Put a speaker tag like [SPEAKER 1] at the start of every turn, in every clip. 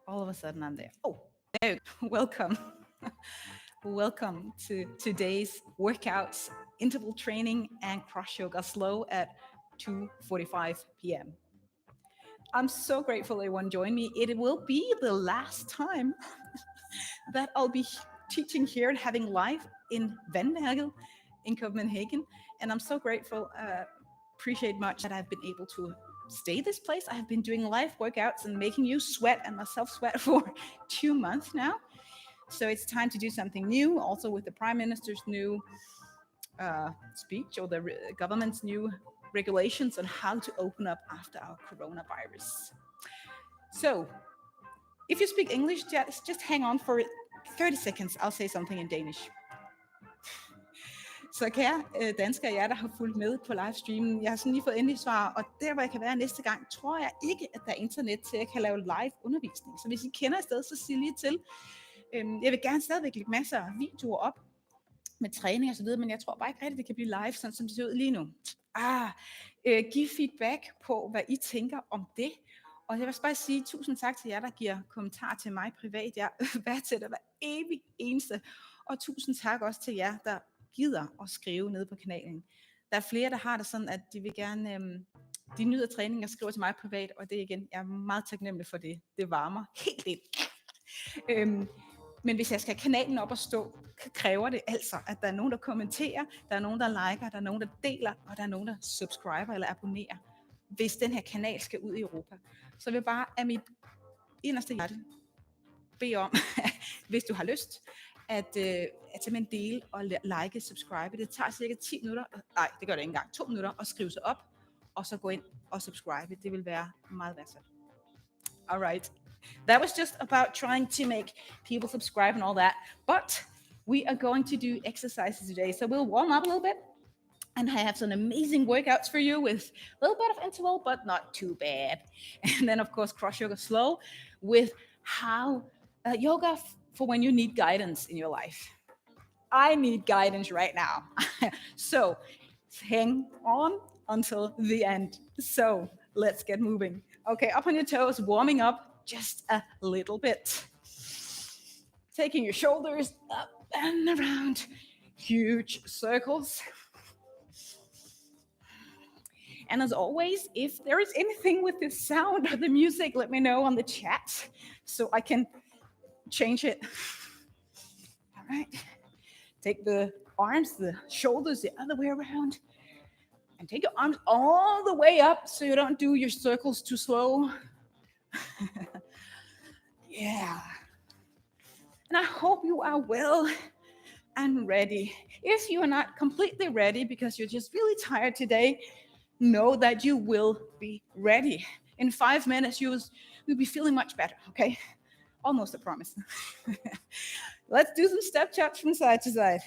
[SPEAKER 1] All of a sudden I'm there. Oh, there. Welcome. Welcome to today's workouts, interval training and cross yoga slow at 2:45 p.m. I'm so grateful everyone joined me. It will be the last time that I'll be teaching here and having live in Vandegem in Copenhagen. And I'm so grateful, appreciate much that I've been able to stay this place. I have been doing live workouts and making you sweat and myself sweat for 2 months now. So it's time to do something new, also with the Prime Minister's new speech or the government's new regulations on how to open up after our coronavirus. So if you speak English, just hang on for 30 seconds. I'll say something in Danish. Så kære danskere, jer der har fulgt med på livestreamen, jeg har sådan lige fået endelig svar, og der hvor jeg kan være næste gang, tror jeg ikke, at der er internet til, at jeg kan lave live undervisning. Så hvis I kender et sted, så sig lige til. Jeg vil gerne stadigvæk lægge masser af videoer op med træning og så videre, men jeg tror bare ikke rigtigt, det kan blive live, sådan som det ser ud lige nu. Giv feedback på, hvad I tænker om det. Og jeg vil bare sige tusind tak til jer, der giver kommentarer til mig privat. Jeg værdsætter hver evig eneste. Og tusind tak også til jer, der gider at skrive nede på kanalen. Der er flere, der har det sådan, at de vil gerne, de nyder træning og skriver til mig privat, og det igen, jeg er meget taknemmelig for det. Det varmer helt ind. Men hvis jeg skal have kanalen op at stå, kræver det altså, at der er nogen, der kommenterer, der er nogen, der liker, der er nogen, der deler, og der er nogen, der subscriber eller abonnerer, hvis den her kanal skal ud i Europa. Så vil jeg bare af mit inderste hjerte bede om, hvis du har lyst, at simpelthen dele og like, subscribe. Det tager cirka 10 minutter, nej, det gør det ikke engang, 2 minutter at skrive sig op, og så gå ind og subscribe. Det vil være meget værdsat. Alright. That was just about trying to make people subscribe and all that. But we are going to do exercises today. So we'll warm up a little bit. And I have some amazing workouts for you with a little bit of interval, but not too bad. And then, of course, cross yoga slow with how yoga for when you need guidance in your life. I need guidance right now. So hang on until the end. So let's get moving. Okay, up on your toes, warming up just a little bit. Taking your shoulders up and around, huge circles. And as always, if there is anything with the sound or the music, let me know on the chat so I can change it. All right. Take the arms, the shoulders the other way around. And take your arms all the way up so you don't do your circles too slow. Yeah. And I hope you are well and ready. If you are not completely ready because you're just really tired today, know that you will be ready. In 5 minutes, you'll be feeling much better, okay? Almost a promise. Let's do some step chops from side to side.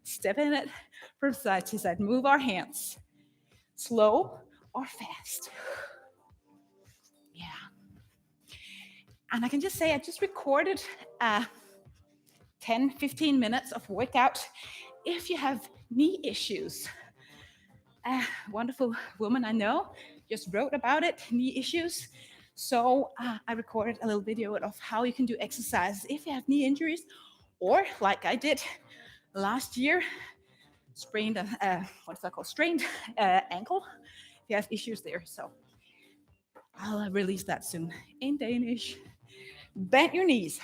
[SPEAKER 1] Step in it from side to side. Move our hands. Slow or fast. Yeah. And I can just say I just recorded 10-15 minutes of workout. If you have knee issues, a wonderful woman I know just wrote about it, knee issues. So I recorded a little video of how you can do exercises if you have knee injuries, or like I did last year, sprained strained ankle. If you have issues there, so I'll release that soon in Danish. Bend your knees,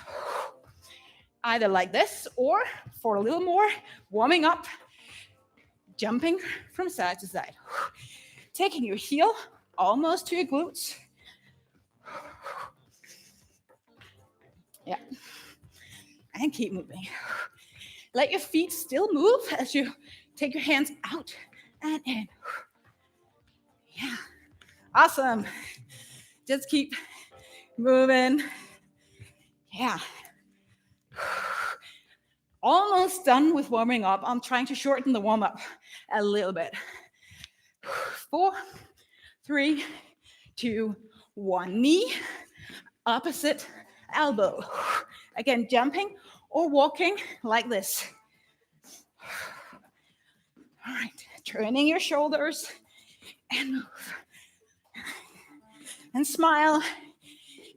[SPEAKER 1] either like this or for a little more, warming up. Jumping from side to side. Taking your heel almost to your glutes. Yeah. And keep moving. Let your feet still move as you take your hands out and in. Yeah. Awesome. Just keep moving. Yeah. Almost done with warming up. I'm trying to shorten the warm-up a little bit. 4, 3, 2, 1. Knee, opposite elbow. Again, jumping or walking like this. All right, turning your shoulders and move. And smile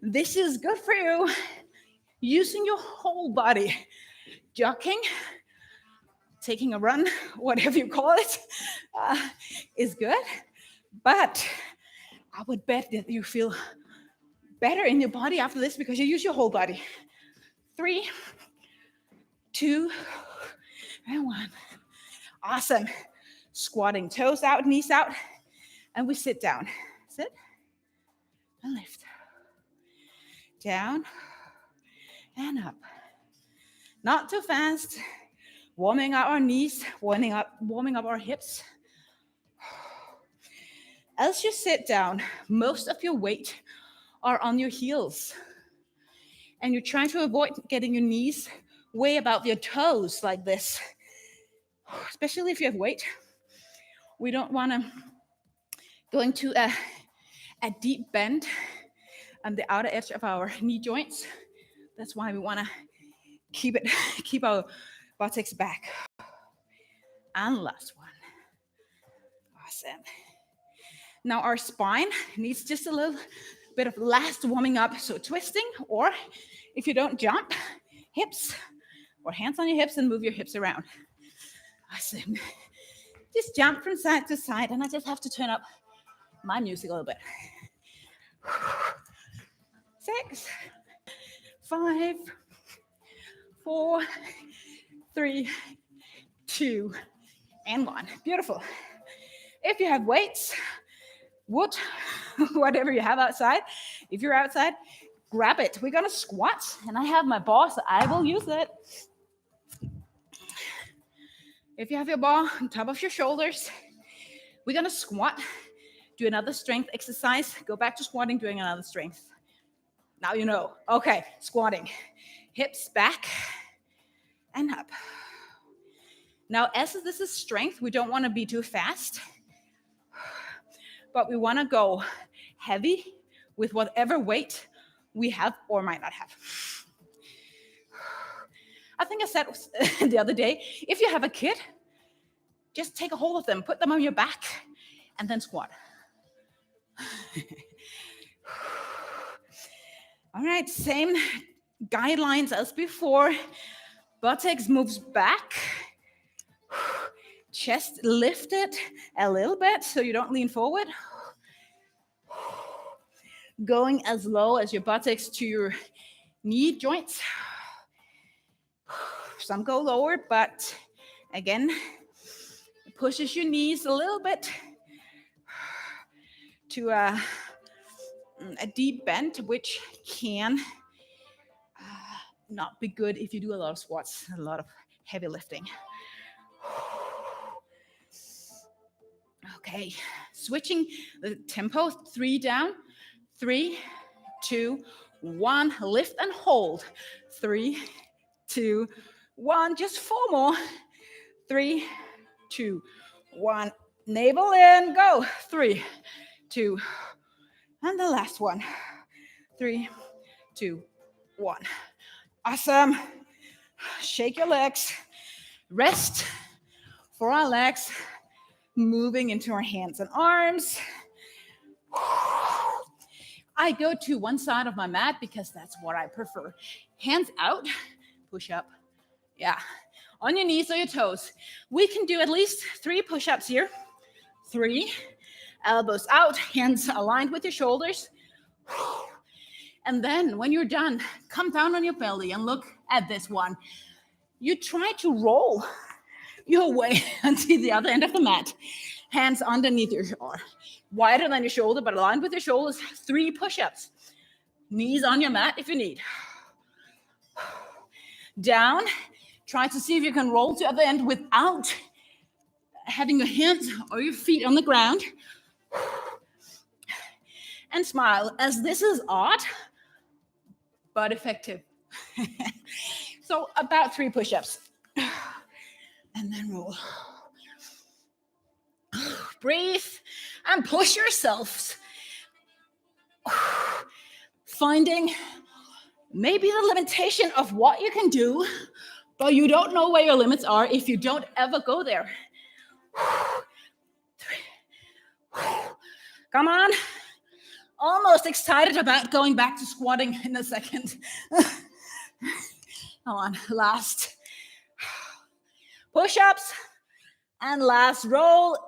[SPEAKER 1] This is good for you. Using your whole body. Jogging, taking a run, whatever you call it, is good. But I would bet that you feel better in your body after this because you use your whole body. 3, 2, and 1. Awesome. Squatting, toes out, knees out, and we sit down. Sit and lift. Down and up. Not too fast. Warming up our knees, warming up our hips. As you sit down, most of your weight are on your heels. And you're trying to avoid getting your knees way above your toes like this. Especially if you have weight. We don't want to go into a deep bend on the outer edge of our knee joints. That's why we want to keep our buttocks back. And last one. Awesome. Now our spine needs just a little bit of last warming up. So twisting, or if you don't jump, hips or hands on your hips and move your hips around. Awesome. Just jump from side to side, and I just have to turn up my music a little bit. 6, 5, 4, 3, 2, and 1. Beautiful. If you have weights, wood, whatever you have outside, if you're outside, grab it. We're gonna squat, and I have my bar, so I will use it. If you have your bar on top of your shoulders, we're gonna squat, do another strength exercise, go back to squatting, doing another strength. Now you know. Okay, squatting. Hips back and up. Now, as this is strength, we don't want to be too fast, but we want to go heavy with whatever weight we have or might not have. I think I said the other day, if you have a kid, just take a hold of them, put them on your back, and then squat. All right, same guidelines as before. Buttocks moves back. Chest lifted a little bit so you don't lean forward. Going as low as your buttocks to your knee joints. Some go lower, but again, it pushes your knees a little bit to a deep bend, which can not be good if you do a lot of squats, a lot of heavy lifting. Okay, switching the tempo, 3 down, 3, 2, 1, lift and hold, 3, 2, 1, just 4 more, 3, 2, 1, navel in, go, 3, 2, and the last one, 3, 2, 1. Awesome. Shake your legs, rest for our legs, moving into our hands and arms. I go to one side of my mat because that's what I prefer. Hands out, push up. Yeah, on your knees or your toes. We can do at least 3 push-ups here. 3, elbows out, hands aligned with your shoulders. And then when you're done, come down on your belly and look at this one. You try to roll your way until the other end of the mat. Hands underneath your shoulder, wider than your shoulder, but aligned with your shoulders. 3 push-ups. Knees on your mat if you need. Down. Try to see if you can roll to the other end without having your hands or your feet on the ground. And smile, as this is odd, but effective. So about 3 push-ups. And then roll. Breathe and push yourselves. Finding maybe the limitation of what you can do, but you don't know where your limits are if you don't ever go there. 3. Come on. almost excited about going back to squatting in a second. Come on, last push-ups and last roll,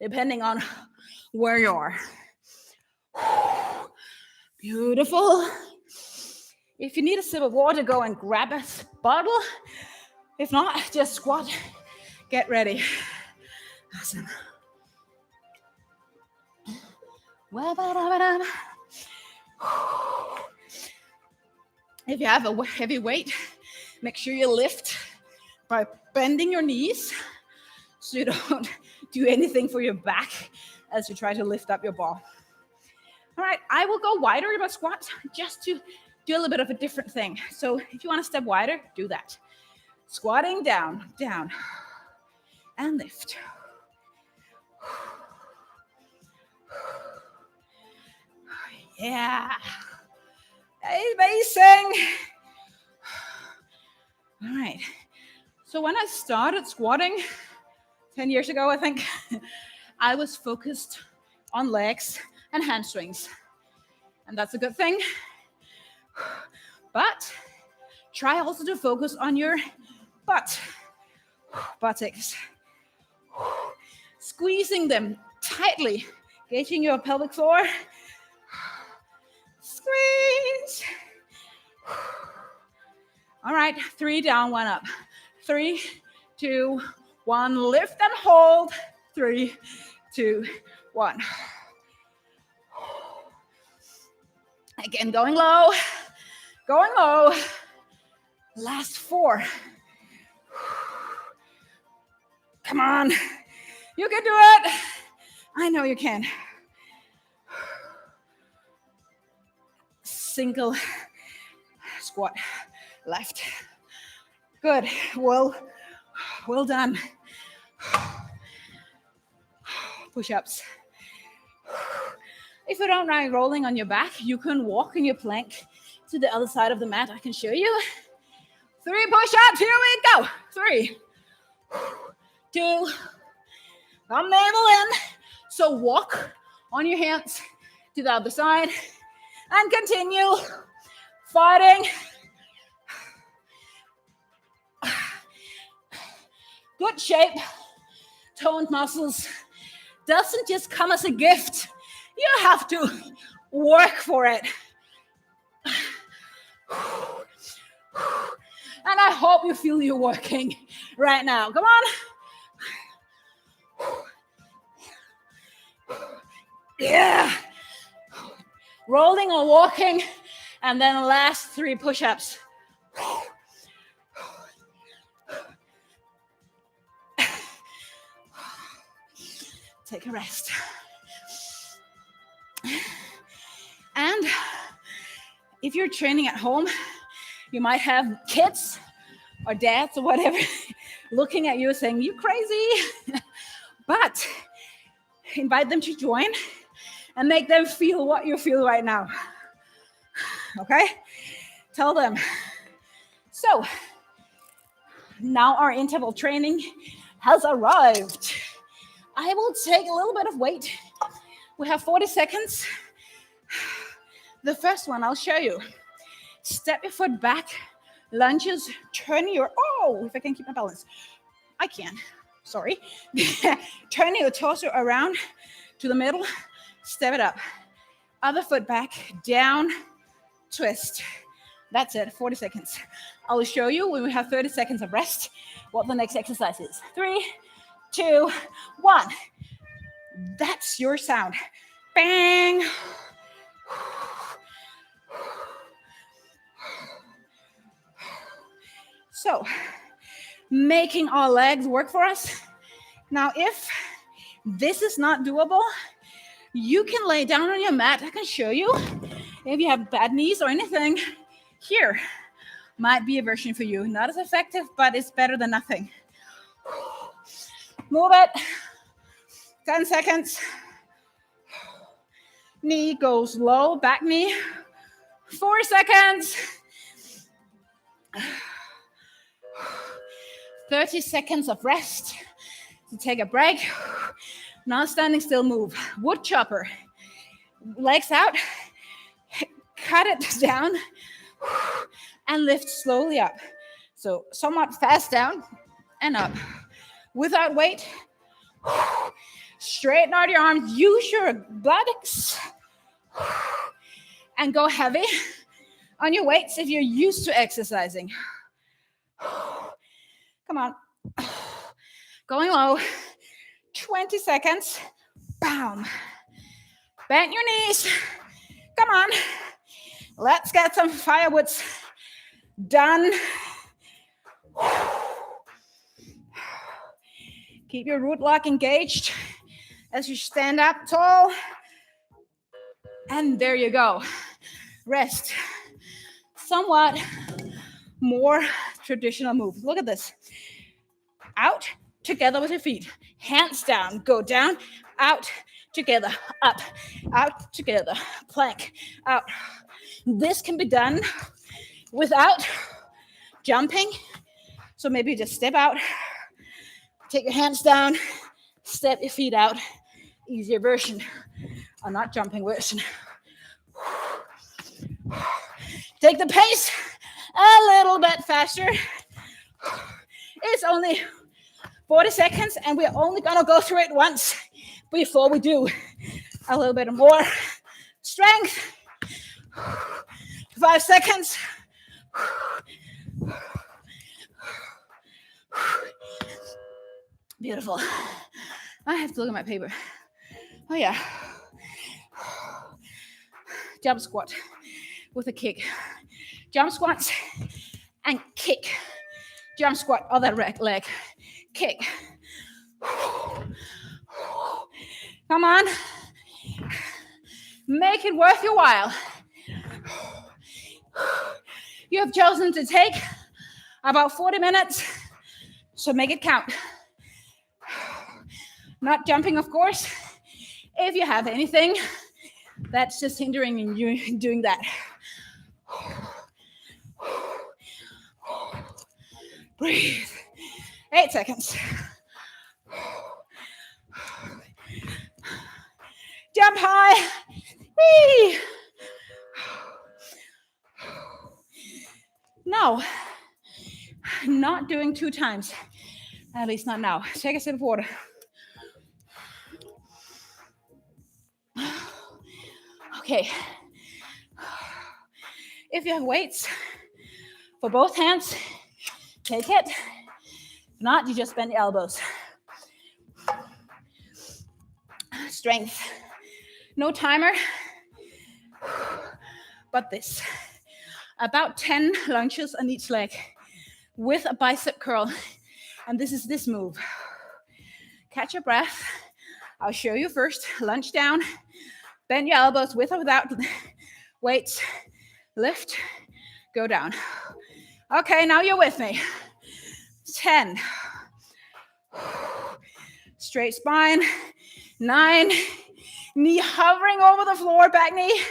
[SPEAKER 1] depending on where you are. Beautiful. If you need a sip of water, go and grab a bottle. If not, just squat. Get ready. Awesome. If you have a heavy weight, make sure you lift by bending your knees so you don't do anything for your back as you try to lift up your ball. All right, I will go wider about squats just to do a little bit of a different thing. So if you want to step wider, do that. Squatting down, down, and lift. Yeah. Amazing. All right. So when I started squatting 10 years ago, I think, I was focused on legs and hamstrings. And that's a good thing. But try also to focus on your buttocks. Squeezing them tightly, gauging your pelvic floor. Squeeze. All right, 3 down, 1 up. 3, 2, 1, lift and hold. 3, 2, 1. Again, going low, going low. Last 4. Come on, you can do it. I know you can. Single squat left. Good. Well done. Push-ups. If you don't mind rolling on your back, you can walk in your plank to the other side of the mat. I can show you. 3 push-ups. Here we go. 3, 2. Come navel in. So walk on your hands to the other side and continue fighting. Good shape, toned muscles. Doesn't just come as a gift. You have to work for it. And I hope you feel you're working right now. Come on. Yeah. Rolling or walking, and then the last 3 push-ups. Take a rest. And if you're training at home, you might have kids or dads or whatever looking at you saying, "You crazy?" But invite them to join and make them feel what you feel right now. Okay? Tell them. So, now our interval training has arrived. I will take a little bit of weight. We have 40 seconds. The first one I'll show you. Step your foot back, lunges, turn your, if I can keep my balance. I can, sorry. Turn your torso around to the middle, step it up. Other foot back, down, twist. That's it, 40 seconds. I'll show you when we have 30 seconds of rest what the next exercise is. 3, 2, 1. That's your sound. Bang. So, making our legs work for us. Now, if this is not doable, you can lay down on your mat. I can show you. If you have bad knees or anything, here might be a version for you. Not as effective, but it's better than nothing. Move it. 10 seconds. Knee goes low, back knee. 4 seconds. 30 seconds of rest. So take a break. Now standing still, move. Wood chopper. Legs out, cut it down, and lift slowly up. So somewhat fast down and up. Without weight, straighten out your arms, use your buttocks, and go heavy on your weights if you're used to exercising. Come on. Going low. 20 seconds. Bam. Bend your knees. Come on. Let's get some firewoods done. Keep your root lock engaged as you stand up tall. And there you go. Rest. Somewhat more traditional move. Look at this. Out, together with your feet. Hands down, go down, out, together, up, out, together, plank, out. This can be done without jumping. So maybe just step out, take your hands down, step your feet out. Easier version, or not jumping version. Take the pace a little bit faster. It's only 40 seconds, and we're only gonna go through it once before we do a little bit more strength. 5 seconds. Beautiful. I have to look at my paper. Oh yeah. Jump squat with a kick. Jump squats and kick. Jump squat, other leg. Kick. Come on. Make it worth your while. You have chosen to take about 40 minutes, so make it count. Not jumping, of course, if you have anything that's just hindering you doing that. Breathe. 8 seconds. Jump high. Whee! No, not doing 2 times. At least not now. Take a sip of water. Okay. If you have weights for both hands, take it. If not, you just bend the elbows. Strength. No timer, but this. About 10 lunges on each leg with a bicep curl. And this is this move. Catch your breath. I'll show you first. Lunge down. Bend your elbows with or without weights. Lift. Go down. Okay, now you're with me. 10. Straight spine. 9. Knee hovering over the floor, back knee.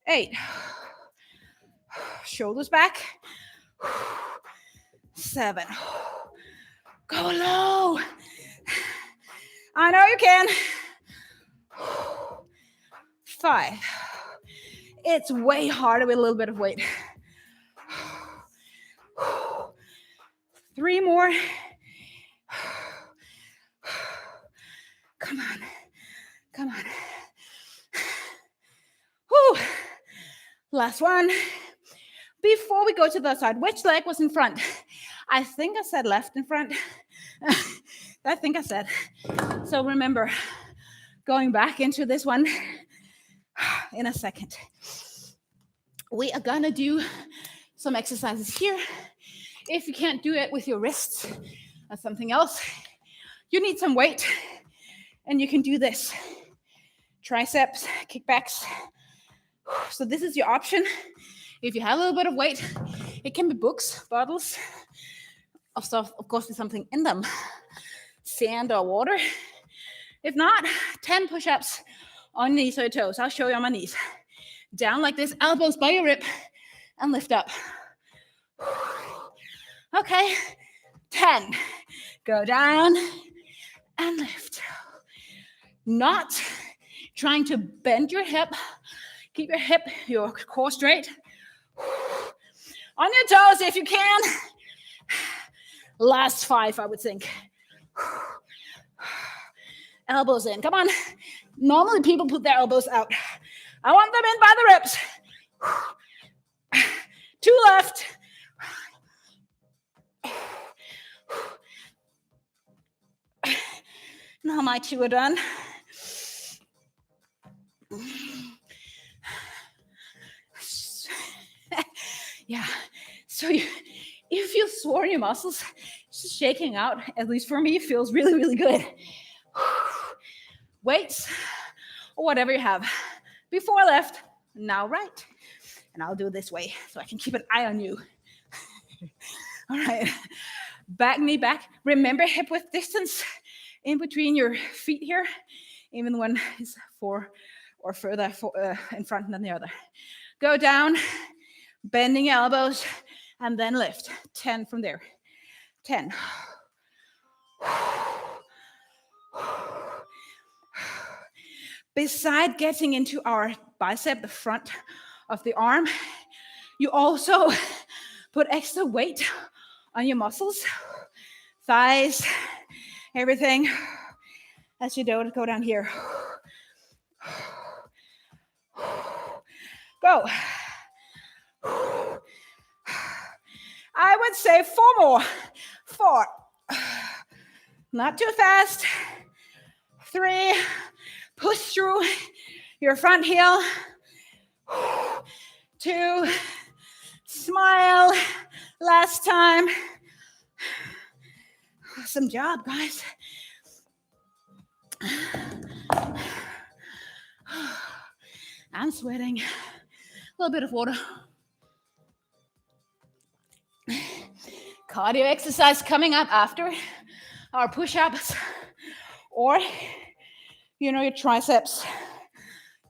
[SPEAKER 1] 8. Shoulders back. 7. Go low. I know you can. 5. It's way harder with a little bit of weight. 3 more. Come on. Come on. Whew. Last one. Before we go to the other side, which leg was in front? I think I said left in front. I think I said. So remember, going back into this one in a second. We are gonna do some exercises here. If you can't do it with your wrists or something else, you need some weight, and you can do this. Triceps, kickbacks. So this is your option. If you have a little bit of weight, it can be books, bottles of stuff, of course, with something in them. Sand or water. If not, 10 push-ups on knees or your toes. I'll show you on my knees. Down like this, elbows by your rib, and lift up. Okay, 10. Go down and lift. Not trying to bend your hip. Keep your core straight. On your toes if you can. Last 5, I would think. Elbows in, come on. Normally people put their elbows out. I want them in by the ribs. 2 left. Now my 2 are done. Yeah, so you feel sore in your muscles. Just shaking out, at least for me, feels really, really good. Weights, or whatever you have. Before left, now right. And I'll do it this way so I can keep an eye on you. All right, back knee back. Remember hip width distance in between your feet here, even one is 4 or further in front than the other. Go down, bending your elbows, and then lift. 10 from there. 10. Beside getting into our bicep, the front of the arm, you also put extra weight on your muscles, thighs, everything. As you do, go down here. Go. I would say 4 more. 4. Not too fast. 3. Push through your front heel. 2. Smile. Last time. Awesome job, guys. I'm sweating. A little bit of water. Cardio exercise coming up after our push-ups, or your triceps.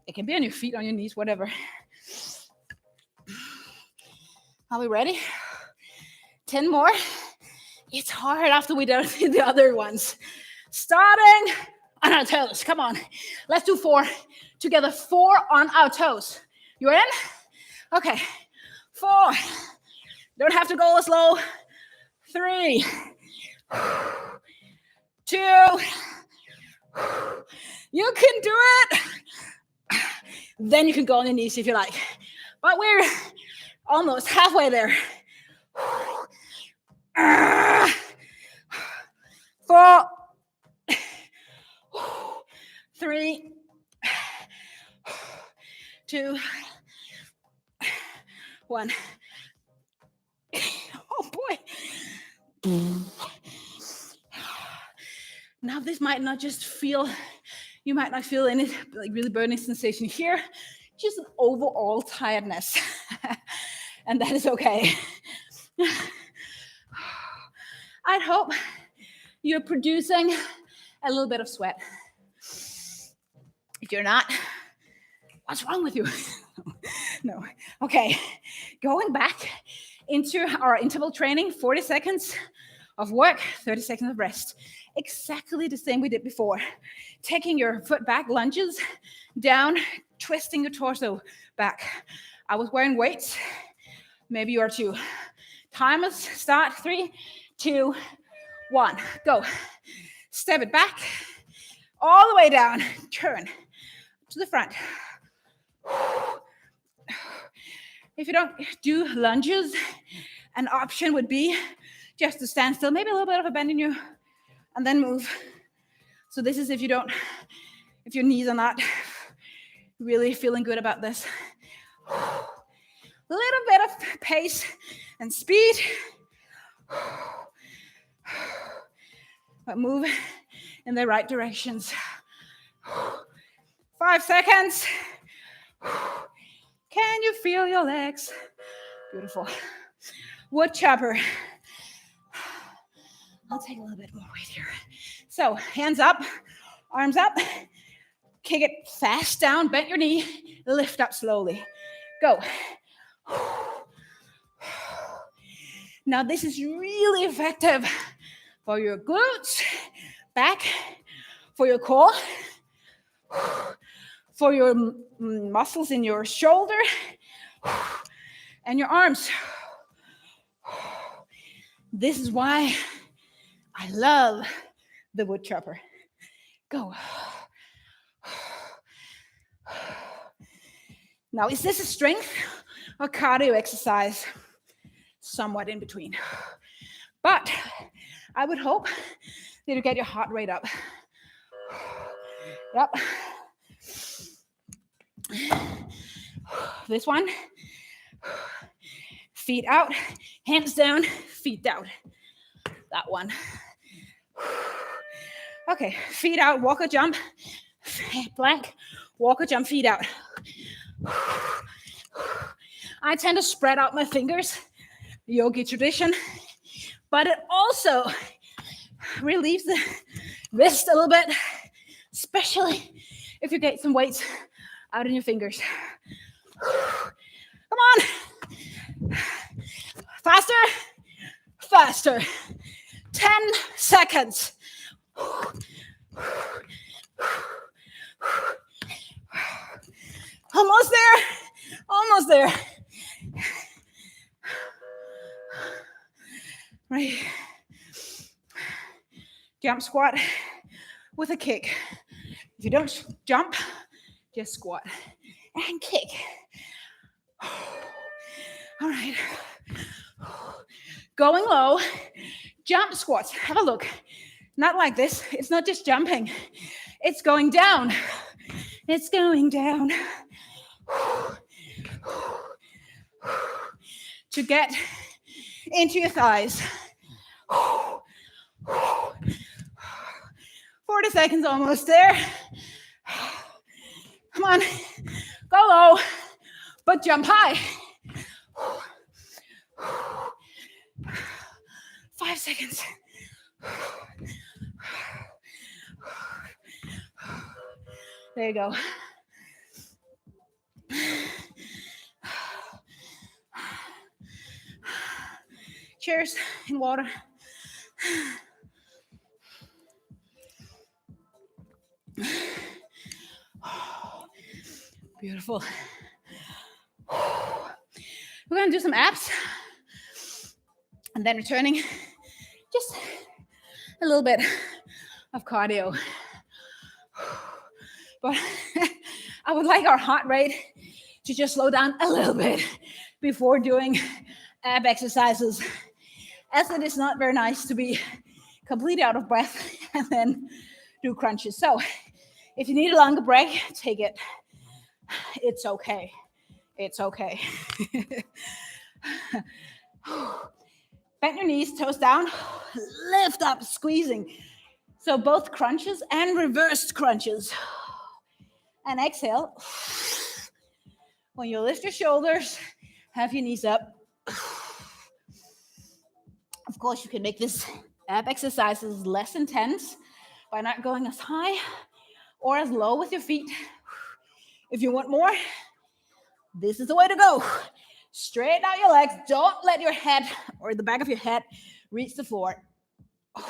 [SPEAKER 1] It can be on your feet, on your knees, whatever. Are we ready? 10 more. It's hard after we do the other ones. Starting on our toes. Come on. Let's do 4 together. 4 on our toes. You in? Okay. 4. Don't have to go slow. 3. 2. You can do it. Then you can go on your knees if you like. But we're almost halfway there. 4. 3. 2. 1. Oh boy. Now this might not just feel, you might not feel any really burning sensation here, just an overall tiredness. And that is okay. I'd hope you're producing a little bit of sweat. If you're not, what's wrong with you? No. Okay, going back into our interval training, 40 seconds of work, 30 seconds of rest. Exactly the same we did before. Taking your foot back, lunges, down, twisting your torso back. I was wearing weights. Maybe you are too. Timers start. 3, 2, 1. Go. Step it back. All the way down. Turn to the front. If you don't do lunges, an option would be just to stand still, maybe a little bit of a bend in you, and then move. So this is if your knees are not really feeling good about this. A little bit of pace and speed. But move in the right directions. 5 seconds. Can you feel your legs? Beautiful. Wood chopper. I'll take a little bit more weight here. So hands up, arms up. Kick it fast down, bend your knee, lift up slowly. Go. Now this is really effective for your glutes, back, for your core, for your muscles in your shoulder and your arms. This is why I love the wood chopper. Go. Now, is this a strength or cardio exercise? Somewhat in between. But I would hope that you get your heart rate up. Yep. This one. Feet out, hands down, feet down. That one. Okay, feet out, walk or jump. Plank, walk or jump, feet out. I tend to spread out my fingers, yogi tradition, but it also relieves the wrist a little bit, especially if you get some weights out in your fingers. Come on. Faster, faster. 10 seconds. Almost there, almost there. Right. Jump squat with a kick. If you don't jump, just squat and kick. All right. Going low, jump squats. Have a look. Not like this. It's not just jumping. It's going down. It's going down. To get into your thighs. 40 seconds, almost there. Come on. Go low, but jump high. 5 seconds. There you go. Cheers in water. Beautiful. We're going to do some abs and then returning just a little bit of cardio. But I would like our heart rate to just slow down a little bit before doing ab exercises, as it is not very nice to be completely out of breath and then do crunches. So if you need a longer break, take it. It's okay. It's okay. Bend your knees, toes down, lift up, squeezing. So both crunches and reversed crunches. And exhale. When you lift your shoulders, have your knees up. Of course, you can make this ab exercises less intense by not going as high or as low with your feet. If you want more, this is the way to go. Straighten out your legs. Don't let your head or the back of your head reach the floor. All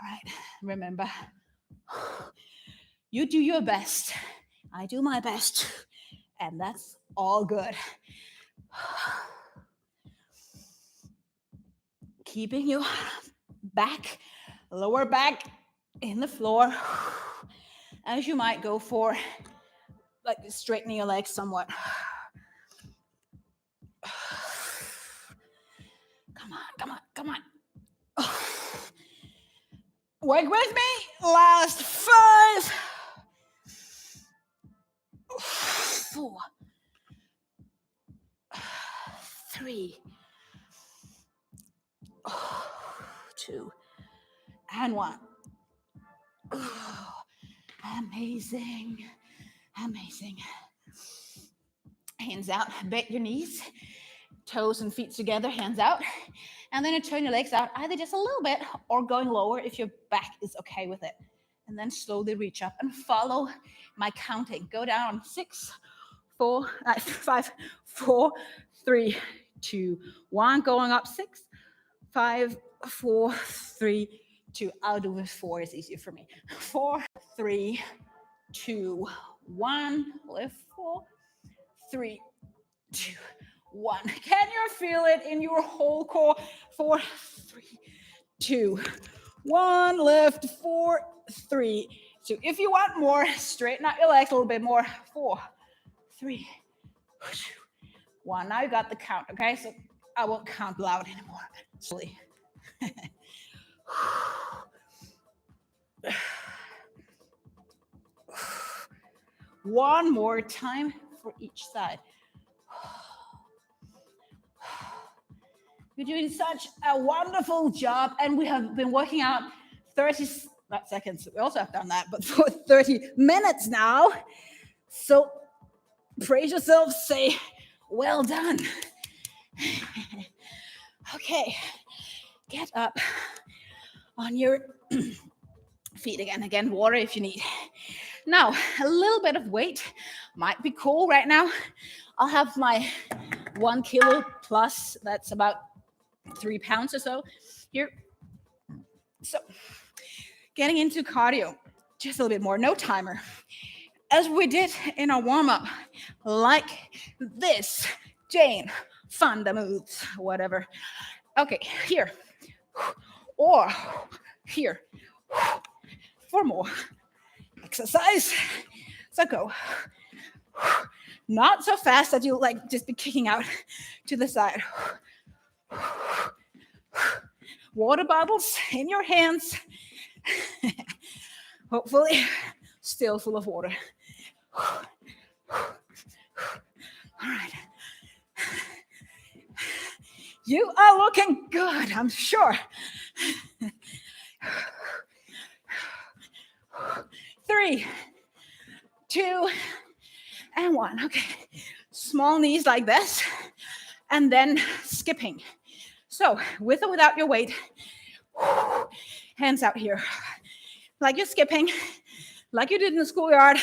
[SPEAKER 1] right, remember, you do your best. I do my best. And that's all good. Keeping your back, lower back in the floor, as you might go for like straightening your legs somewhat. Come on, come on, come on. Work with me. Last 5, 4, 3, 2, and 1. Amazing. Amazing. Hands out, bend your knees, toes and feet together, hands out. And then you turn your legs out either just a little bit or going lower if your back is okay with it. And then slowly reach up and follow my counting. Go down 6, 5, 4, 3, 2, 1. Going up 6, 5, 4, 3, 2. I'll do with 4. It's easier for me. 4, 3, 2, 1. Lift 4, 3, 2, 1. Can you feel it in your whole core? 4, 3, 2, 1. Lift 4, 3. So if you want more, straighten out your legs a little bit more. 4, 3, 2, 1. Now you got the count, okay? So I won't count loud anymore. Slowly. One more time for each side. You're doing such a wonderful job, and we have been working out 30 not seconds. We also have done that, but for 30 minutes now. So praise yourself, say, well done. Okay, get up on your feet again. Again, water if you need. Now, a little bit of weight might be cool right now. I'll have my 1 kilo plus, that's about 3 pounds or so here. So, getting into cardio, just a little bit more, no timer. As we did in our warm-up, like this, Jane, Fonda moves, whatever. Okay, here, or here, for more exercise. So go. Not so fast that you'll like just be kicking out to the side. Water bottles in your hands. Hopefully still full of water. All right. You are looking good, I'm sure. 3, 2, and 1. Okay. Small knees like this, and then skipping. So, with or without your weight, hands out here. Like you're skipping, like you did in the schoolyard.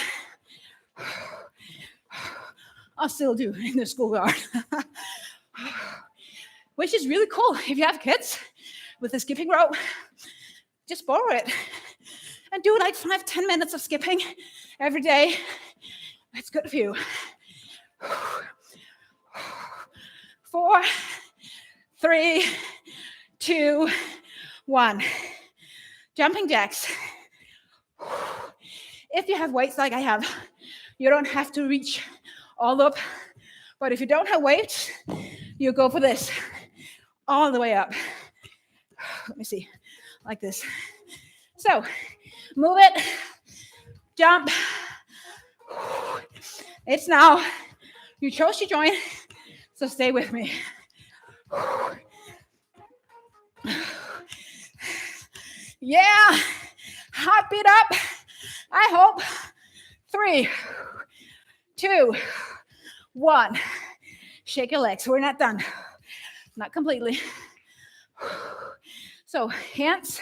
[SPEAKER 1] I'll still do in the schoolyard. Which is really cool. If you have kids with a skipping rope, just borrow it. And do like 5-10 minutes of skipping every day. That's good for you. 4, 3, 2, 1. Jumping jacks. If you have weights like I have, you don't have to reach all up. But if you don't have weights, you go for this. All the way up. Let me see. Like this. So, move it. Jump. It's now. You chose to join, so stay with me. Yeah. Heart beat up. I hope. 3, 2, 1. Shake your legs. We're not done. Not completely. So hands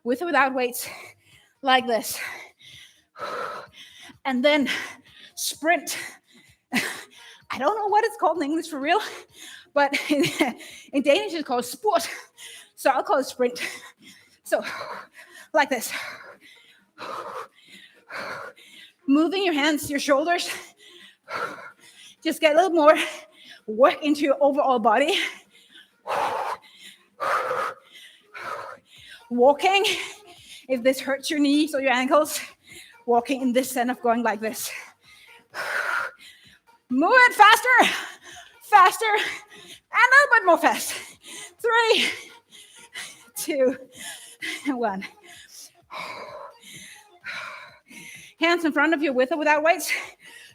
[SPEAKER 1] with or without weights, like this. And then sprint. I don't know what it's called in English for real, but in Danish it's called sport. So I'll call it sprint. So like this. Moving your hands, your shoulders. Just get a little more work into your overall body. Walking, if this hurts your knees or your ankles, walking in this sense of going like this. Move it faster, faster, and a little bit more fast. 3, 2, 1. Hands in front of you with or without weights.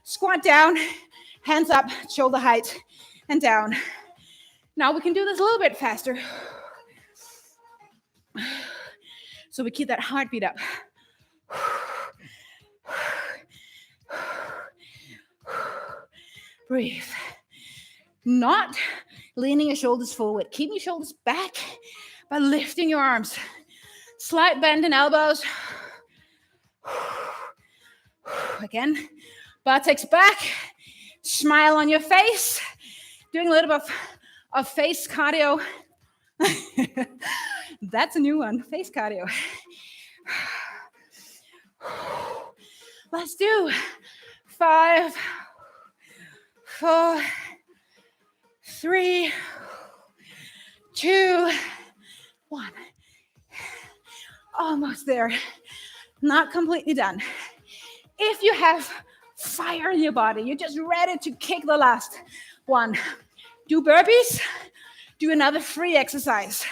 [SPEAKER 1] Squat down, hands up, shoulder height, and down. Now we can do this a little bit faster. So we keep that heartbeat up. Breathe. Not leaning your shoulders forward. Keep your shoulders back by lifting your arms. Slight bend in elbows. Again, buttocks back. Smile on your face. Doing a little bit of face cardio. That's a new one, face cardio. Let's do 5, 4, 3, 2, 1. Almost there. Not completely done. If you have fire in your body, you're just ready to kick the last one. Do burpees. Do another free exercise.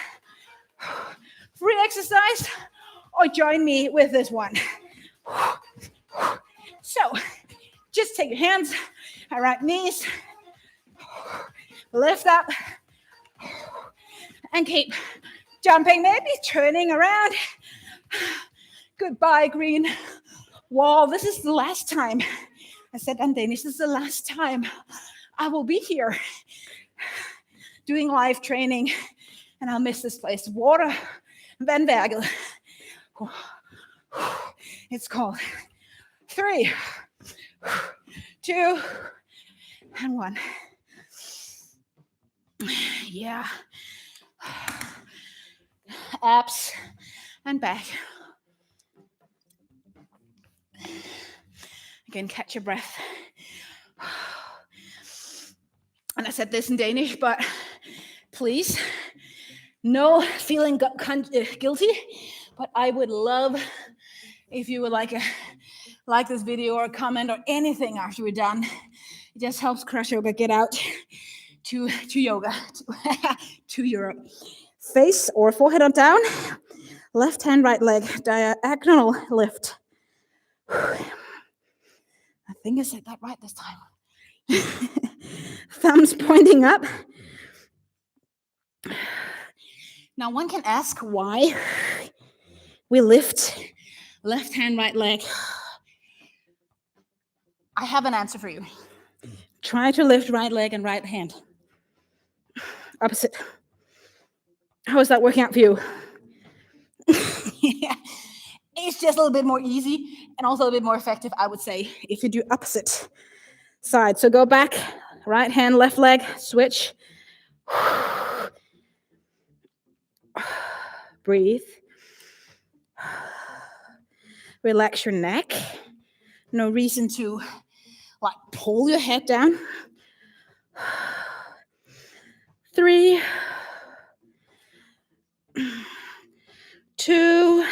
[SPEAKER 1] Free exercise, or join me with this one. So, just take your hands around knees, lift up, and keep jumping, maybe turning around. Goodbye, green wall. This is the last time. I said in Danish, this is the last time I will be here doing live training, and I'll miss this place. Water, vandværket. It's called 3, 2, and 1. Yeah. Abs and back. Again, catch your breath. And I said this in Danish, but please, no feeling guilty, but I would love if you would like this video or a comment or anything after we're done. It just helps CROSSYOGA get out to yoga, to Europe. Face or forehead on down, left hand, right leg, diagonal lift. I think I said that right this time. Thumbs pointing up. Now one can ask why we lift left hand, right leg. I have an answer for you. Try to lift right leg and right hand. Opposite. How is that working out for you? Yeah. It's just a little bit more easy and also a bit more effective, I would say, if you do opposite side. So go back, right hand, left leg, switch. Breathe. Relax your neck. No reason to pull your head down. 3, 2,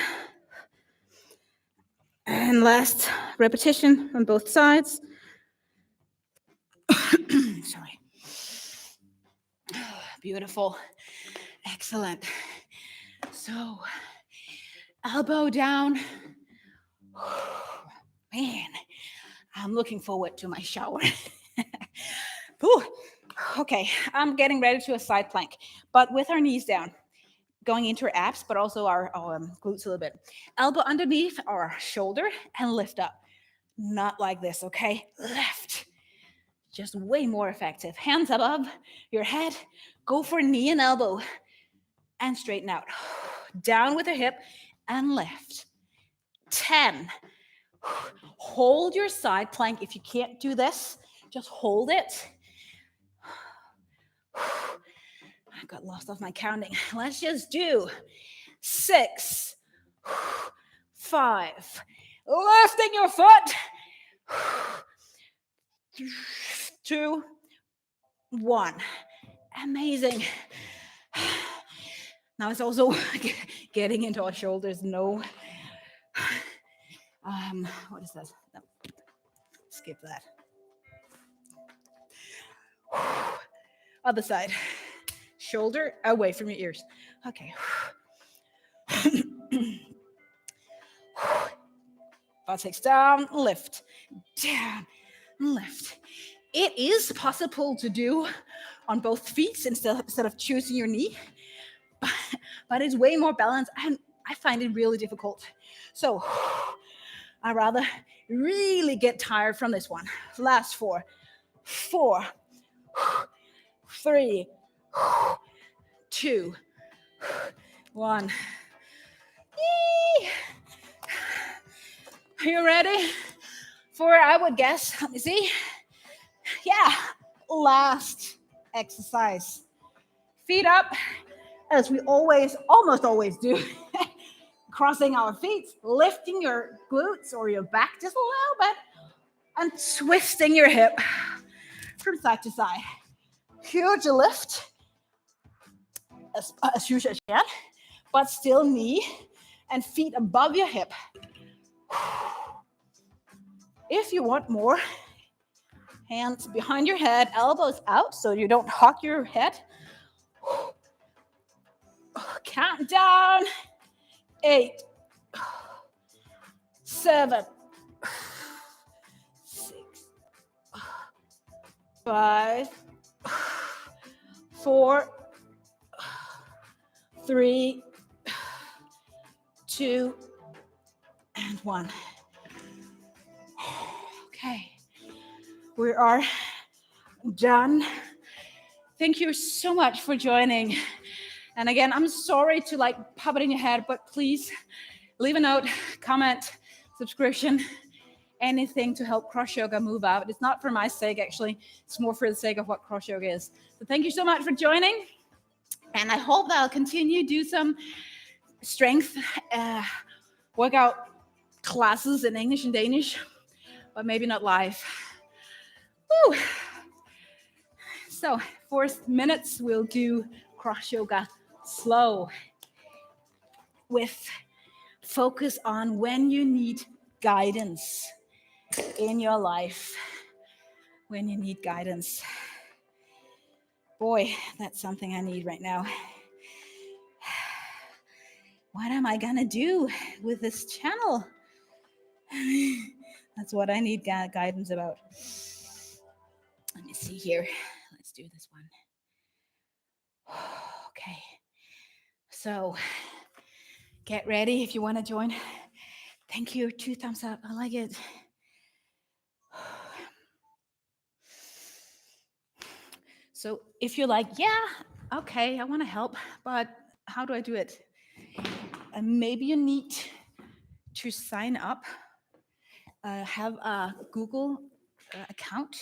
[SPEAKER 1] and last repetition on both sides. Sorry. Beautiful. Excellent. So, elbow down. Man, I'm looking forward to my shower. Okay, I'm getting ready to a side plank, but with our knees down, going into our abs, but also our glutes a little bit. Elbow underneath our shoulder and lift up. Not like this, okay? Left. Just way more effective. Hands above your head. Go for knee and elbow. And straighten out. Down with the hip and lift. 10. Hold your side plank. If you can't do this, just hold it. I got lost off my counting. Let's just do 6, 5. Lifting your foot. 2, 1. Amazing. Now it's also getting into our shoulders. No. What is that? No. Skip that. Other side. Shoulder away from your ears. Okay. Buttocks down, lift. Down, lift. It is possible to do on both feet instead of choosing your knee, but it's way more balanced, and I find it really difficult. So I'd rather really get tired from this one. Last 4, 4, 3, 2, 1. Are you ready for, I would guess, let me see. Yeah, last exercise. Feet up, as we almost always do. crossing our feet, lifting your glutes or your back just a little bit, and twisting your hip from side to side. Huge lift, as huge as you can, but still knee and feet above your hip. If you want more, hands behind your head, elbows out so you don't hug your head. Count down. 8, 7, 6, 5, 4, 3, 2, and 1. Okay, we are done. Thank you so much for joining. And again, I'm sorry to pop it in your head, but please leave a note, comment, subscription, anything to help cross yoga move out. It's not for my sake, actually. It's more for the sake of what cross yoga is. So thank you so much for joining. And I hope that I'll continue to do some strength workout classes in English and Danish, but maybe not live. Woo. So 4 minutes, we'll do cross yoga slow with focus on when you need guidance in your life. When you need guidance. Boy, that's something I need right now. What am I gonna do with this channel? That's what I need guidance about. Let me see here. Let's do this one. Okay. So get ready if you want to join. Thank you. 2 thumbs up. I like it. So if you're like, yeah, okay, I want to help, but how do I do it? Maybe you need to sign up, have a Google account.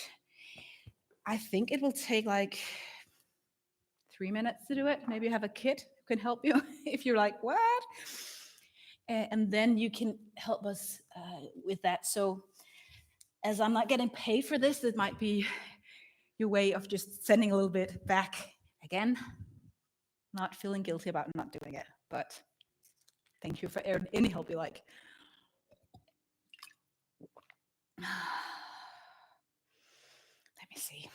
[SPEAKER 1] I think it will take 3 minutes to do it. Maybe you have a kid who can help you if you're like, what? And then you can help us with that. So as I'm not getting paid for this, it might be your way of just sending a little bit back again. Not feeling guilty about not doing it, but thank you for any help you like. Let me see.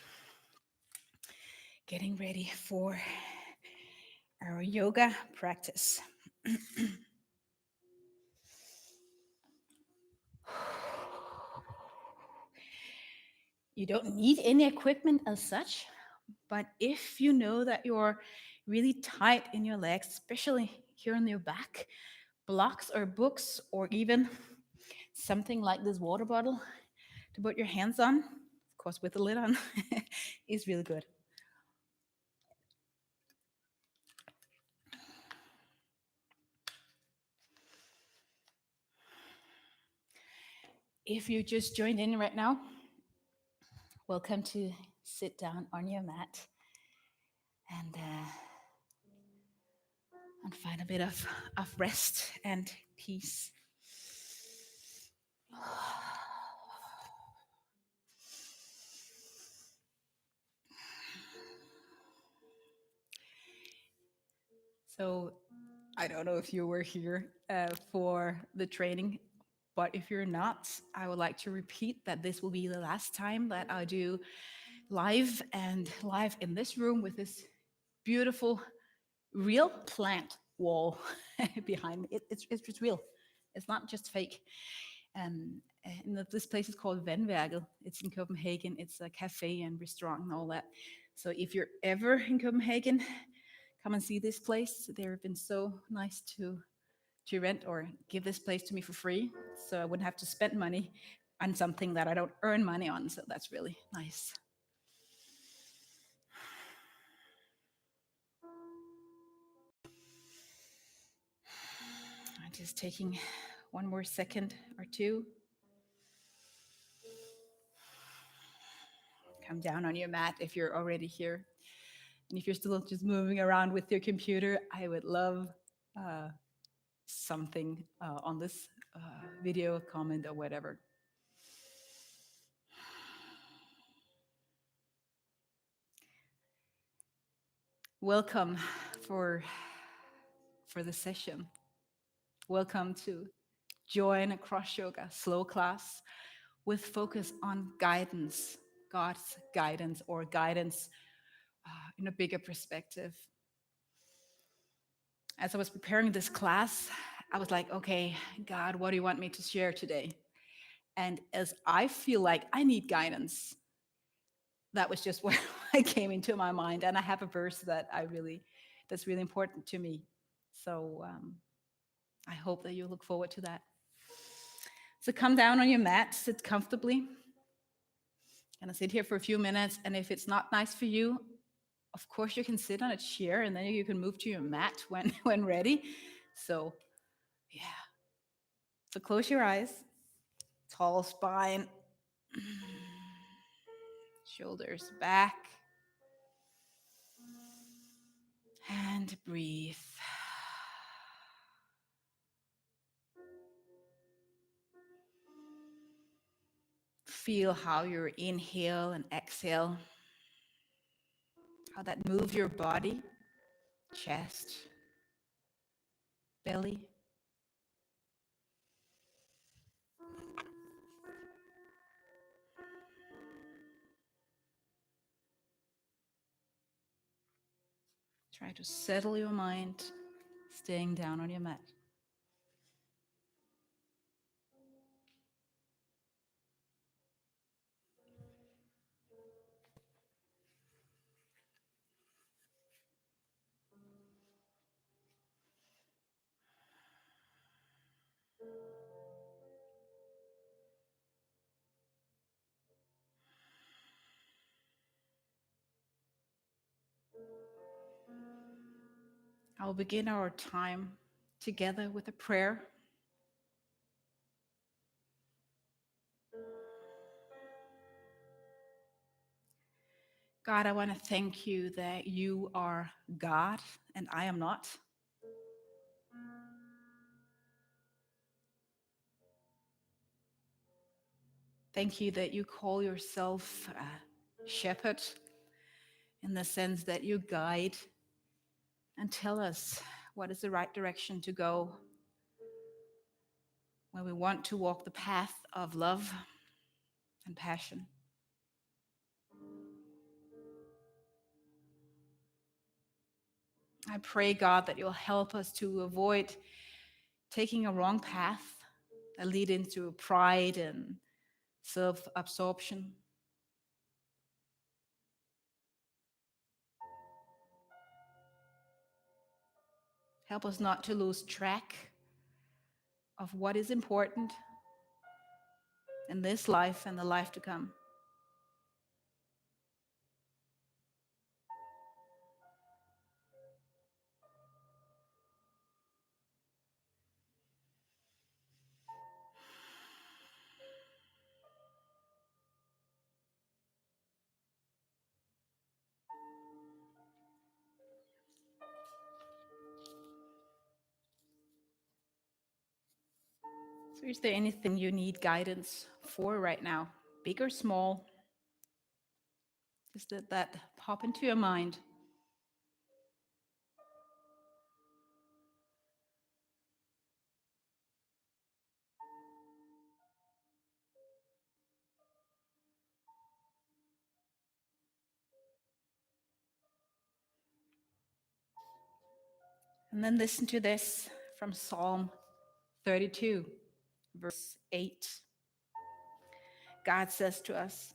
[SPEAKER 1] Getting ready for our yoga practice. You don't need any equipment as such, but if you know that you're really tight in your legs, especially here on your back, blocks or books or even something like this water bottle to put your hands on, of course with the lid on, is really good. If you just joined in right now, welcome to sit down on your mat and find a bit of rest and peace. So I don't know if you were here for the training, but if you're not, I would like to repeat that this will be the last time that I do live in this room with this beautiful real plant wall behind me. It's just real. It's not just fake. And this place is called Vandværket. It's in Copenhagen. It's a cafe and restaurant and all that. So if you're ever in Copenhagen, come and see this place. They've been so nice to rent or give this place to me for free, so I wouldn't have to spend money on something that I don't earn money on. So that's really nice. I'm just taking one more second or two. Come down on your mat if you're already here. And if you're still just moving around with your computer, I would love something on this video, comment or whatever. Welcome for the session. Welcome to join a cross yoga slow class with focus on guidance, God's guidance, or guidance in a bigger perspective. As I was preparing this class, I was like, okay, God, what do you want me to share today? And as I feel like I need guidance, that was just what I came into my mind. And I have a verse that's really important to me. So I hope that you look forward to that. So come down on your mat, sit comfortably. Gonna sit here for a few minutes, and if it's not nice for you, of course you can sit on a chair, and then you can move to your mat when ready. So, yeah. So close your eyes, tall spine, shoulders back, and breathe. Feel how your inhale and exhale, how that moves your body, chest, belly. Try to settle your mind, staying down on your mat. I'll begin our time together with a prayer. God, I want to thank you that you are God and I am not. Thank you that you call yourself a shepherd in the sense that you guide and tell us what is the right direction to go when we want to walk the path of love and passion. I pray, God, that you'll help us to avoid taking a wrong path that lead into pride and self-absorption. Help us not to lose track of what is important in this life and the life to come. So is there anything you need guidance for right now, big or small? Just let that pop into your mind. And then listen to this from Psalm 32, verse 8. God says to us,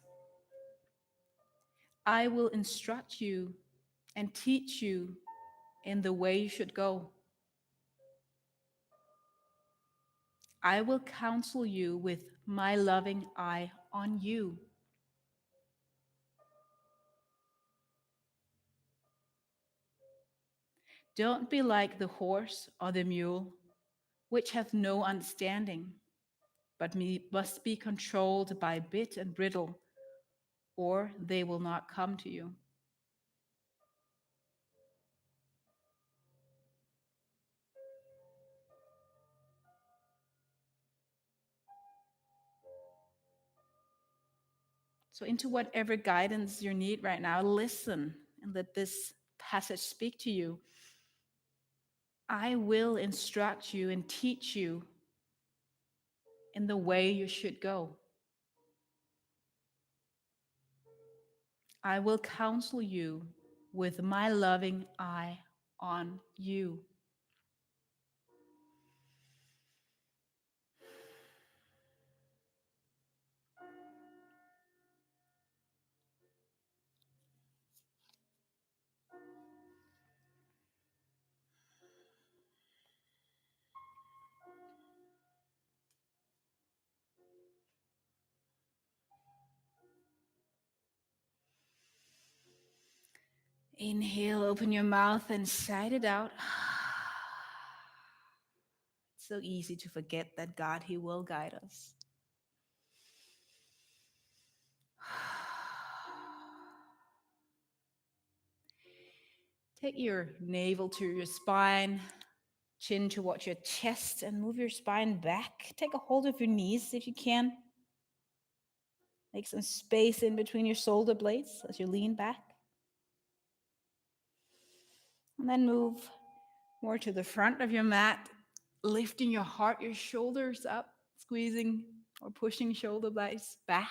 [SPEAKER 1] I will instruct you and teach you in the way you should go. I will counsel you with my loving eye on you. Don't be like the horse or the mule, which have no understanding, but must be controlled by bit and bridle, or they will not come to you. So into whatever guidance you need right now, listen and let this passage speak to you. I will instruct you and teach you in the way you should go. I will counsel you with my loving eye on you. Inhale, open your mouth and sigh it out. It's so easy to forget that God, He will guide us. Take your navel to your spine, chin towards your chest, and move your spine back. Take a hold of your knees if you can. Make some space in between your shoulder blades as you lean back. And then move more to the front of your mat, lifting your heart, your shoulders up, squeezing or pushing shoulder blades back.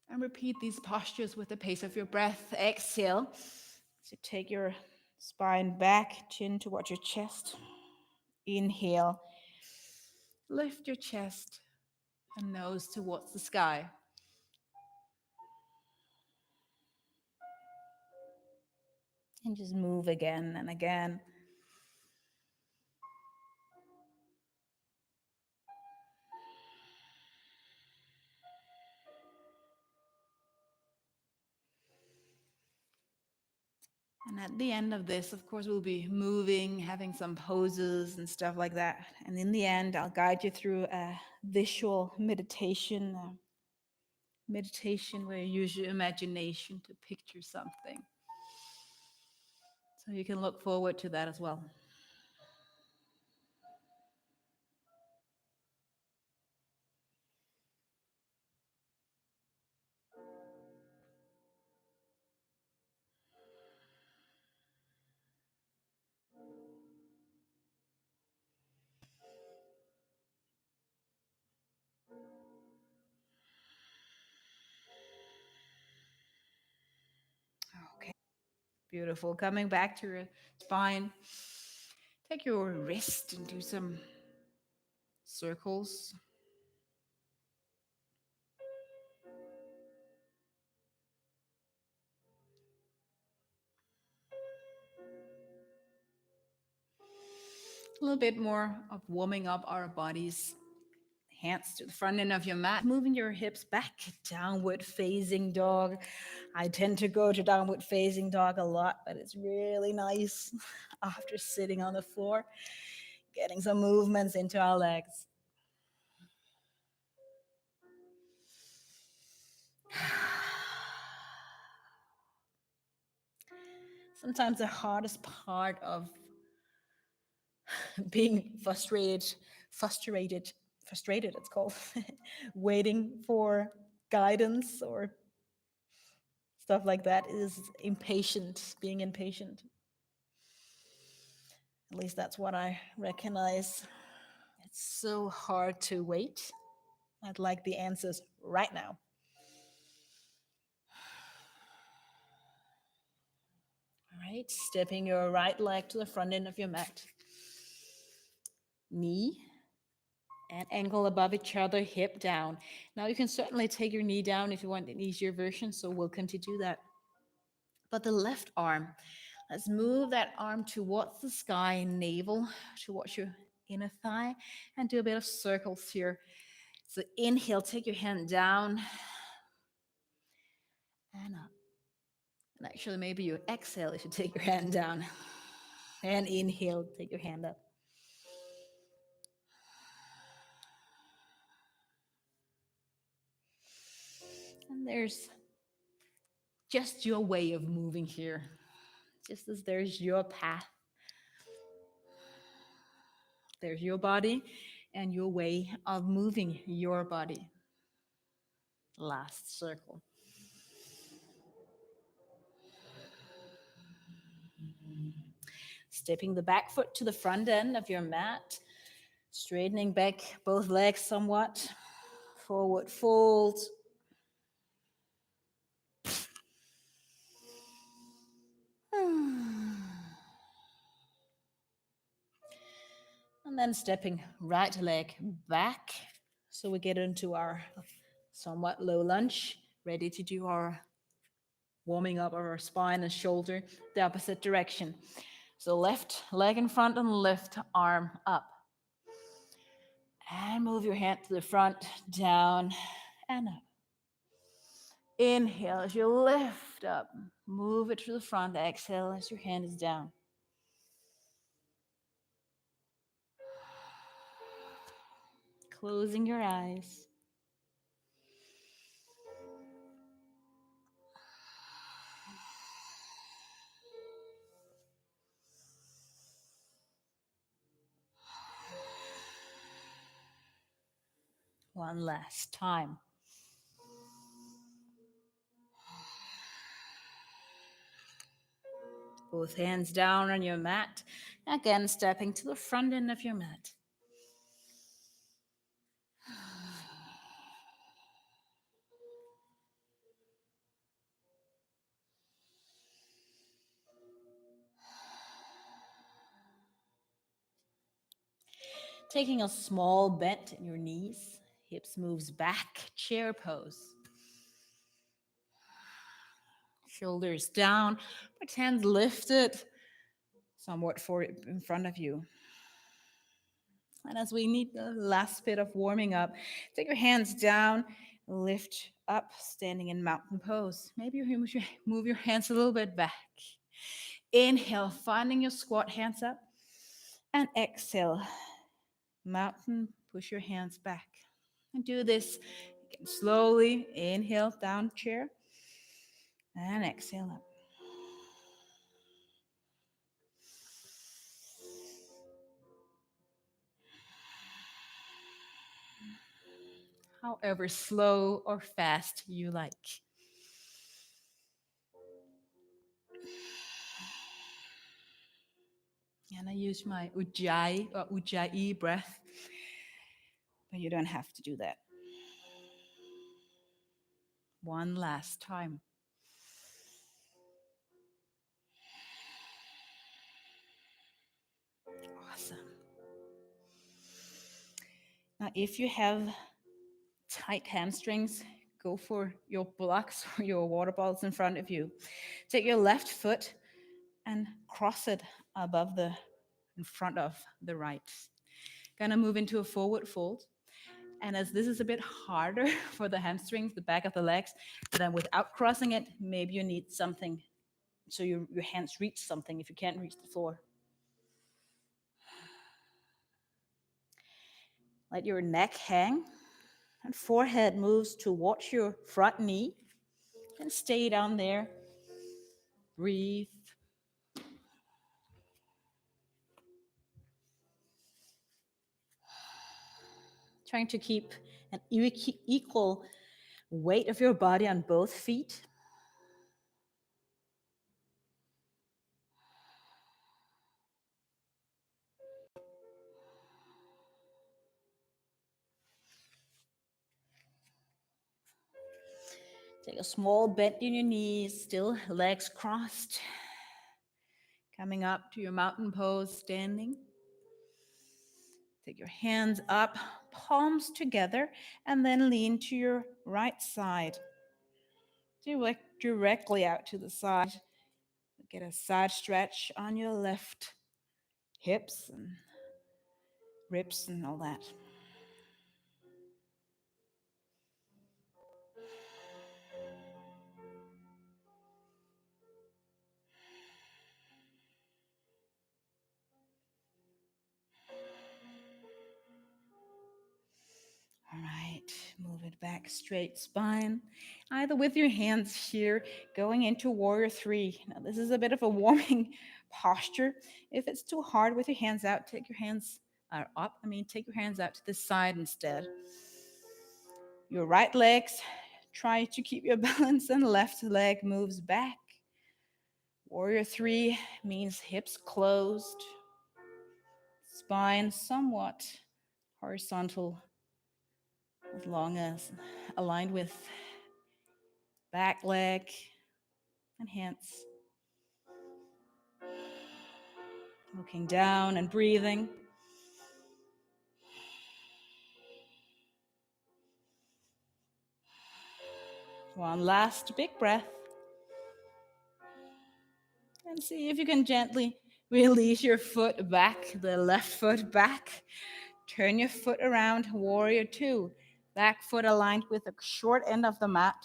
[SPEAKER 1] And repeat these postures with the pace of your breath. Exhale. So take your spine back, chin towards your chest. Inhale. Lift your chest and nose towards the sky. And just move again and again. And at the end of this, of course, we'll be moving, having some poses and stuff like that. And in the end, I'll guide you through a visual meditation, where you use your imagination to picture something. So you can look forward to that as well. Okay. Beautiful. Coming back to your spine. Take your wrist and do some circles. A little bit more of warming up our bodies. Hands to the front end of your mat, moving your hips back, downward facing dog. I tend to go to downward facing dog a lot, but it's really nice after sitting on the floor, getting some movements into our legs. Sometimes the hardest part of being frustrated, it's called, waiting for guidance or stuff like that is being impatient. At least that's what I recognize. It's so hard to wait. I'd like the answers right now. All right, stepping your right leg to the front end of your mat. Knee and ankle above each other, hip down. Now you can certainly take your knee down if you want an easier version, so we'll continue to do that. But the left arm, let's move that arm towards the sky, navel towards your inner thigh, and do a bit of circles here. So inhale, take your hand down and up. And actually, maybe you exhale if you take your hand down. And inhale, take your hand up. And there's just your way of moving here. Just as there's your path. There's your body and your way of moving your body. Last circle. Stepping the back foot to the front end of your mat, straightening back both legs somewhat, forward fold. And then stepping right leg back. So we get into our somewhat low lunge, ready to do our warming up of our spine and shoulder, the opposite direction. So left leg in front and left arm up. And move your hand to the front, down and up. Inhale as you lift up. Move it to the front. Exhale as your hand is down. Closing your eyes. One last time. Both hands down on your mat. Again, stepping to the front end of your mat. Taking a small bend in your knees. Hips moves back, chair pose. Shoulders down, but hands lifted somewhat forward in front of you. And as we need the last bit of warming up, take your hands down, lift up, standing in mountain pose. Maybe you move your hands a little bit back. Inhale, finding your squat, hands up. And exhale, mountain, push your hands back. And do this again slowly. Inhale, down chair. And exhale up. However slow or fast you like. And I use my ujjayi or ujjayi breath, but you don't have to do that. One last time. Awesome. Now, if you have tight hamstrings, go for your blocks or your water bottles in front of you. Take your left foot and cross it above in front of the right. Gonna move into a forward fold. And as this is a bit harder for the hamstrings, the back of the legs, then without crossing it, maybe you need something so your hands reach something if you can't reach the floor. Let your neck hang and forehead moves towards your front knee and stay down there. Breathe. Trying to keep an equal weight of your body on both feet. Take a small bend in your knees, still legs crossed. Coming up to your mountain pose, standing. Take your hands up, palms together, and then lean to your right side. Directly out to the side. Get a side stretch on your left hips and ribs and all that. All right, move it back, straight spine, either with your hands here, going into warrior three. Now this is a bit of a warming posture. If it's too hard with your hands out, take your hands take your hands out to the side instead. Your right legs Try to keep your balance and left leg moves back. Warrior 3 means hips closed, spine somewhat horizontal, as long as aligned with back leg and hands. Looking down and breathing. One last big breath. And see if you can gently release your foot back, the left foot back. Turn your foot around, warrior 2. Back foot aligned with the short end of the mat.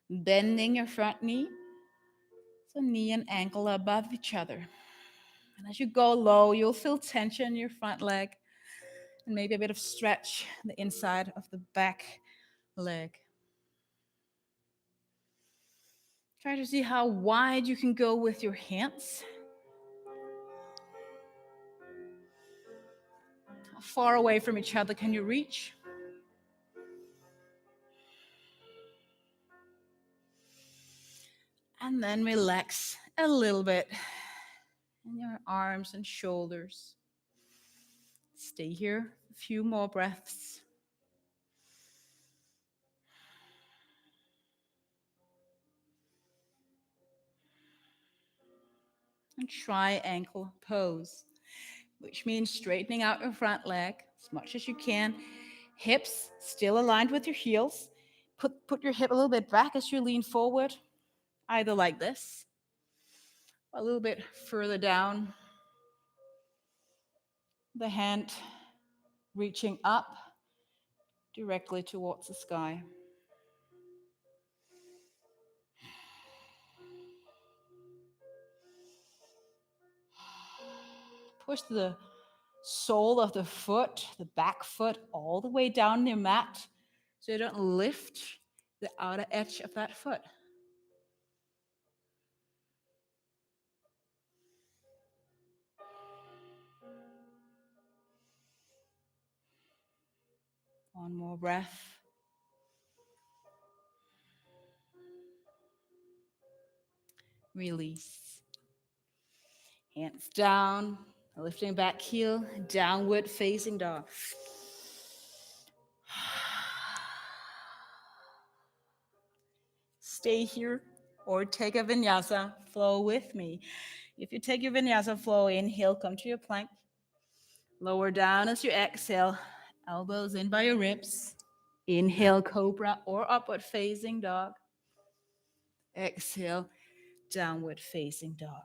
[SPEAKER 1] Bending your front knee, so knee and ankle are above each other. And as you go low, you'll feel tension in your front leg and maybe a bit of stretch the inside of the back leg. Try to see how wide you can go with your hands. How far away from each other can you reach? And then relax a little bit in your arms and shoulders. Stay here a few more breaths. And triangle pose, which means straightening out your front leg as much as you can. Hips still aligned with your heels. Put your hip a little bit back as you lean forward, either like this, or a little bit further down. The hand reaching up directly towards the sky. Push the sole of the foot, the back foot, all the way down the mat so you don't lift the outer edge of that foot. One more breath. Release. Hands down, lifting back heel, downward facing dog. Stay here or take a vinyasa flow with me. If you take your vinyasa flow, inhale, come to your plank. Lower down as you exhale, elbows in by your ribs. Inhale, cobra or upward facing dog. Exhale, downward facing dog.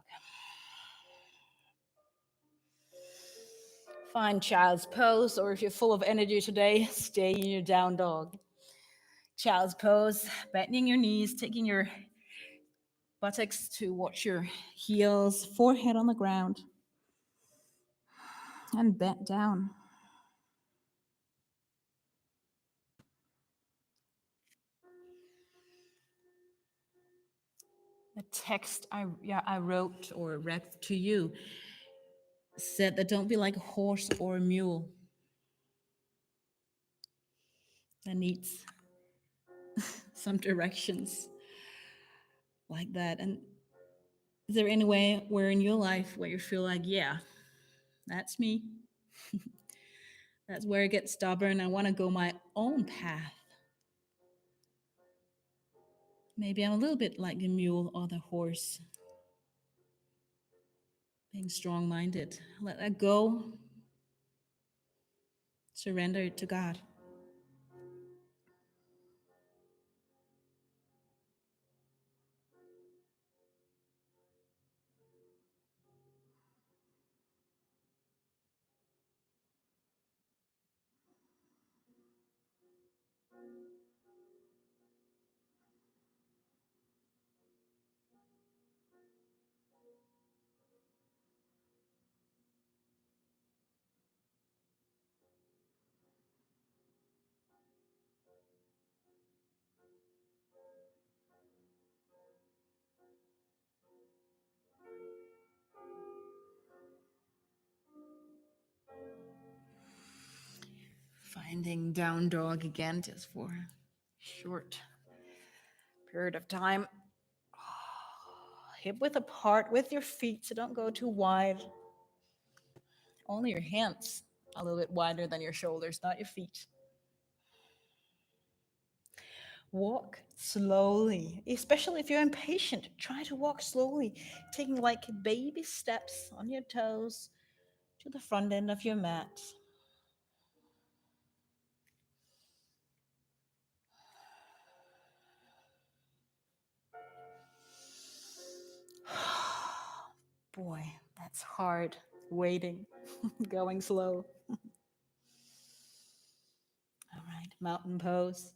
[SPEAKER 1] Find child's pose, or if you're full of energy today, stay in your down dog. Child's pose, bending your knees, taking your buttocks towards your heels, forehead on the ground, and bent down. The text I wrote or read to you said that don't be like a horse or a mule that needs some directions like that. And is there any way where in your life where you feel like, yeah, that's me? That's where I get stubborn. I want to go my own path. Maybe I'm a little bit like the mule or the horse, being strong-minded. Let that go. Surrender it to God. Finding down dog again just for a short period of time. Hip width apart with your feet, so don't go too wide. Only your hands a little bit wider than your shoulders, not your feet. Walk slowly, especially if you're impatient. Try to walk slowly, taking like baby steps on your toes to the front end of your mat. Boy, that's hard. Waiting, going slow. All right, mountain pose.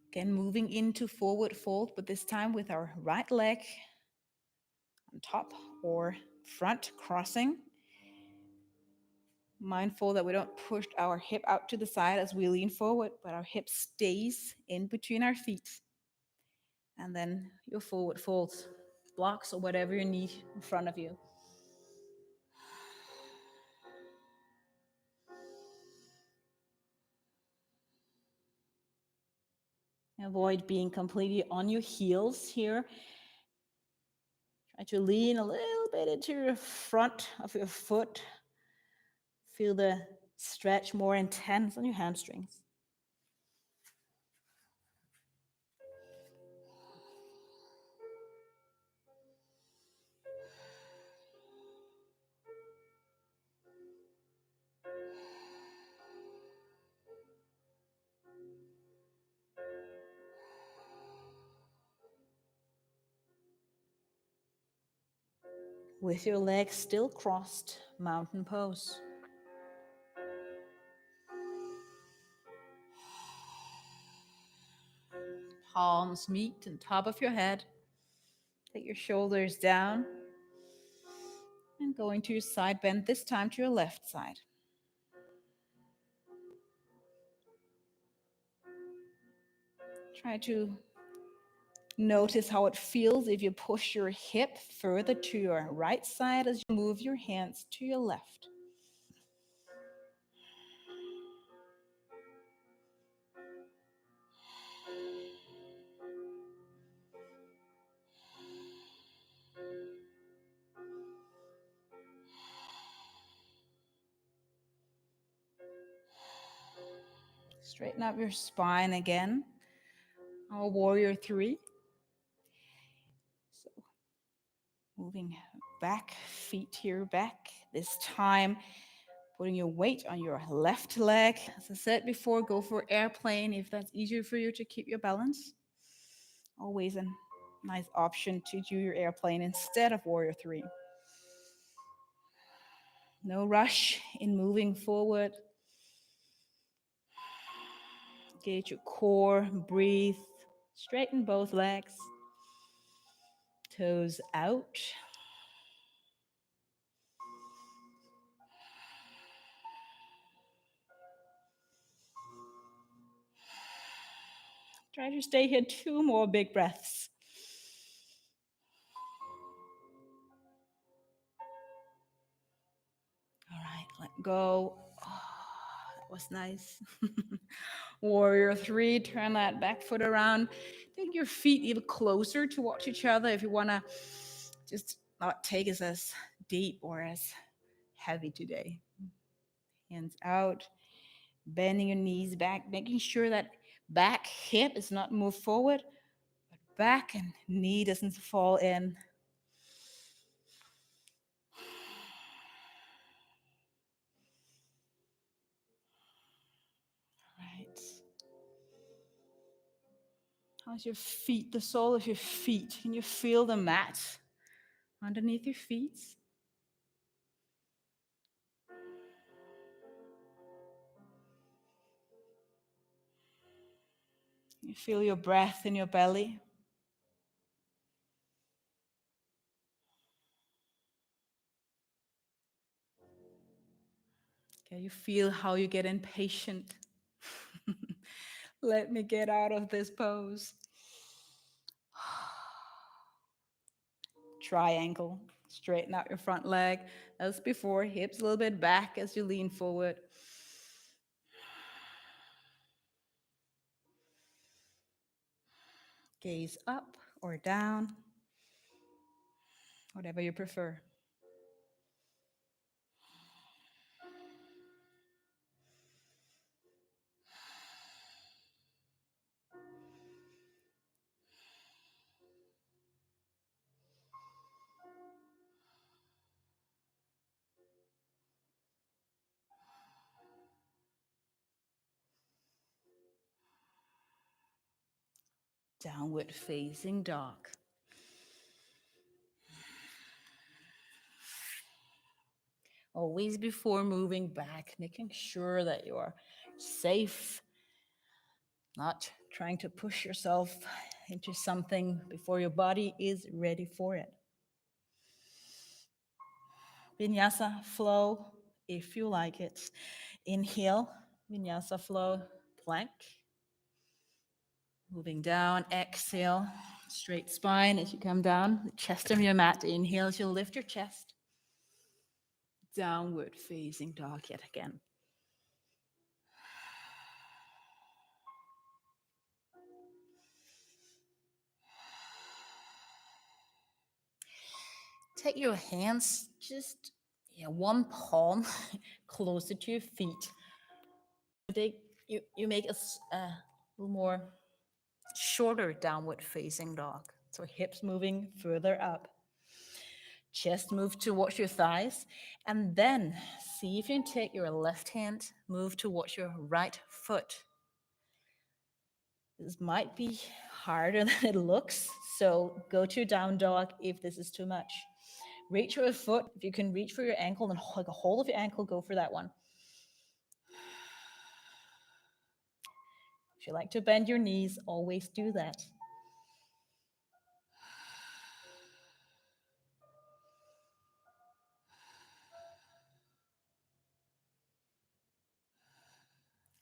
[SPEAKER 1] Again, moving into forward fold, but this time with our right leg on top or front crossing. Mindful that we don't push our hip out to the side as we lean forward, but our hip stays in between our feet. And then your forward folds, blocks or whatever you need in front of you. Avoid being completely on your heels here. Try to lean a little bit into the front of your foot. Feel the stretch more intense on your hamstrings. With your legs still crossed, mountain pose. Palms meet on top of your head. Take your shoulders down. And going to your side bend, this time to your left side. Try to notice how it feels if you push your hip further to your right side as you move your hands to your left. Straighten up your spine again. Our warrior 3. So moving back, feet here back. This time putting your weight on your left leg. As I said before, go for airplane if that's easier for you to keep your balance. Always a nice option to do your airplane instead of warrior 3. No rush in moving forward. Engage your core, breathe, straighten both legs, toes out. Try to stay here 2 more big breaths. All right, let go. Oh, that was nice. Warrior 3, turn that back foot around. Take your feet even closer towards each other if you want to just not take it as deep or as heavy today. Hands out, bending your knees back, making sure that back hip is not moved forward, but back and knee doesn't fall in. Right. How's your feet, the sole of your feet? Can you feel the mat underneath your feet? You feel your breath in your belly. Can you feel how you get impatient? Let me get out of this pose. Triangle. Straighten out your front leg as before, hips a little bit back as you lean forward. Gaze up or down, whatever you prefer. Downward facing dog. Always before moving back, making sure that you are safe, not trying to push yourself into something before your body is ready for it. Vinyasa flow, if you like it. Inhale, vinyasa flow, plank. Moving down, exhale, straight spine as you come down, the chest of your mat. Inhale as you lift your chest. Downward facing dog yet again. Take your hands just one palm closer to your feet. You make a little more shorter downward facing dog. So hips moving further up. Chest move towards your thighs. And then see if you can take your left hand, move towards your right foot. This might be harder than it looks. So go to down dog if this is too much. Reach for your foot. If you can reach for your ankle and like a hold of your ankle, go for that one. If you like to bend your knees, always do that.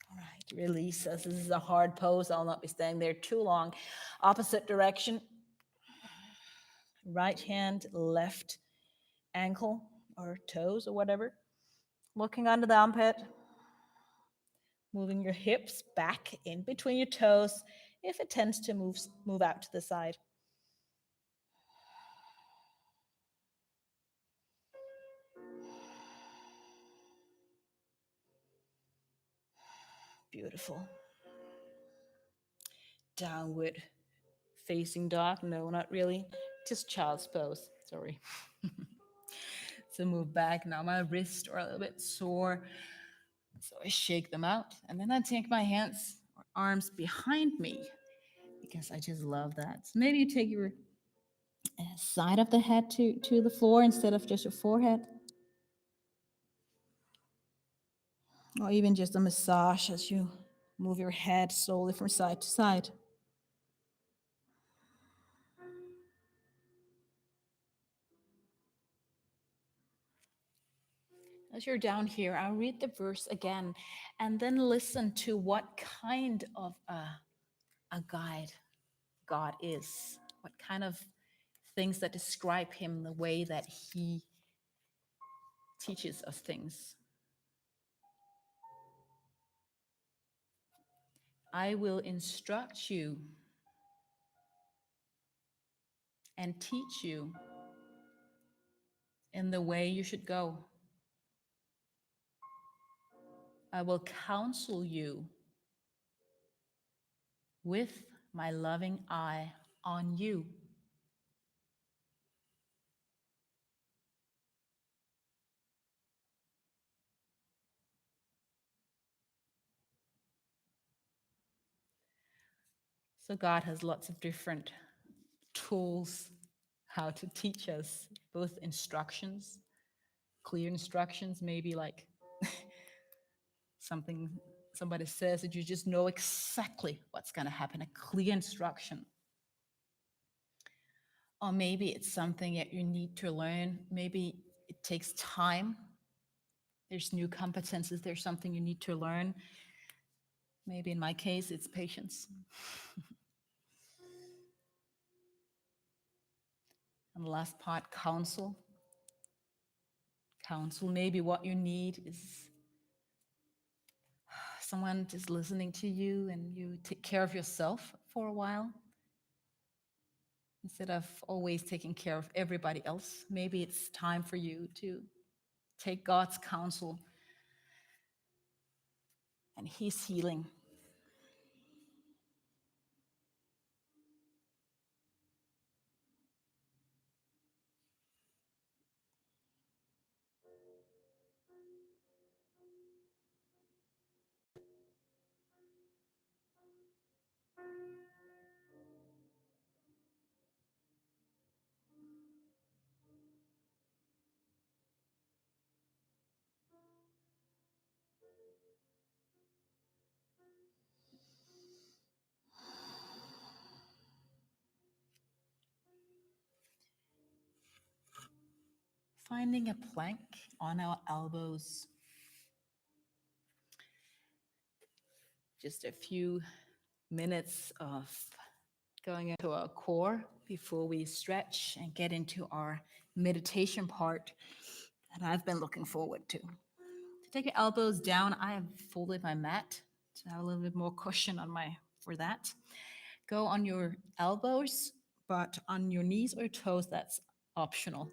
[SPEAKER 1] All right, release as this is a hard pose. I'll not be staying there too long. Opposite direction. Right hand, left ankle or toes or whatever. Looking under the armpit. Moving your hips back in between your toes if it tends to move out to the side. Beautiful. Downward facing dog. No, not really. Just child's pose. Sorry. So move back. Now my wrists are a little bit sore. So I shake them out. And then I take my hands or arms behind me because I just love that. So maybe you take your side of the head to the floor instead of just your forehead. Or even just a massage as you move your head slowly from side to side. As you're down here, I'll read the verse again and then listen to what kind of a guide God is, what kind of things that describe him, the way that he teaches us things. I will instruct you and teach you in the way you should go. I will counsel you with my loving eye on you. So God has lots of different tools how to teach us, both instructions, clear instructions, maybe like somebody says that you just know exactly what's going to happen, a clear instruction. Or maybe it's something that you need to learn. Maybe it takes time. There's new competences. There's something you need to learn. Maybe in my case, it's patience. And the last part, counsel. counsel. Maybe what you need is someone just listening to you and you take care of yourself for a while instead of always taking care of everybody else. Maybe it's time for you to take God's counsel and His healing. Finding a plank on our elbows. Just a few minutes of going into our core before we stretch and get into our meditation part that I've been looking forward to. To take your elbows down, I have folded my mat to have a little bit more cushion on my for that. Go on your elbows, but on your knees or toes, that's optional.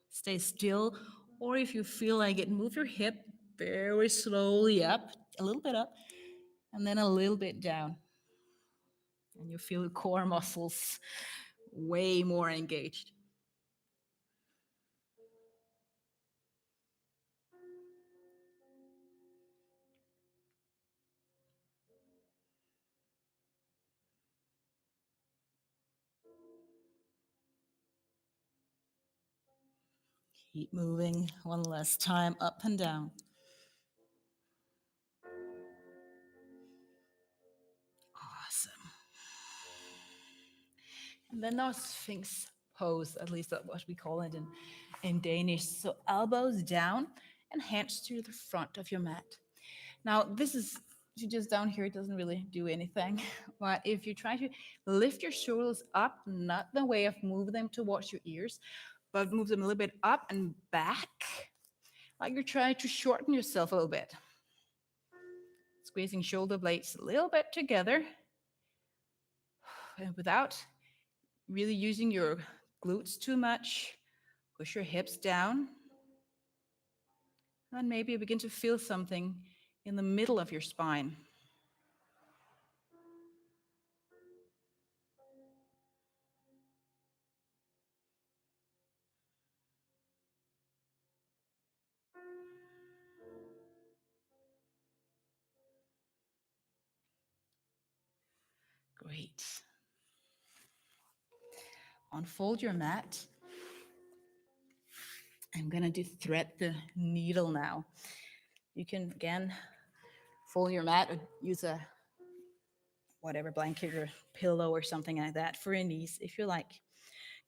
[SPEAKER 1] Stay still, or if you feel like it, move your hip very slowly up, a little bit up, and then a little bit down. And you feel the core muscles way more engaged. Keep moving one last time, up and down. Awesome. And then our Sphinx pose, at least that's what we call it in Danish. So elbows down and hands to the front of your mat. Now, this is just down here, it doesn't really do anything. But if you try to lift your shoulders up, not the way of move them towards your ears, but move them a little bit up and back, like you're trying to shorten yourself a little bit. Squeezing shoulder blades a little bit together, and without really using your glutes too much. Push your hips down. And maybe begin to feel something in the middle of your spine. Great. Unfold your mat. I'm going to thread the needle now. You can, again, fold your mat or use a whatever blanket or pillow or something like that for your knees if you like.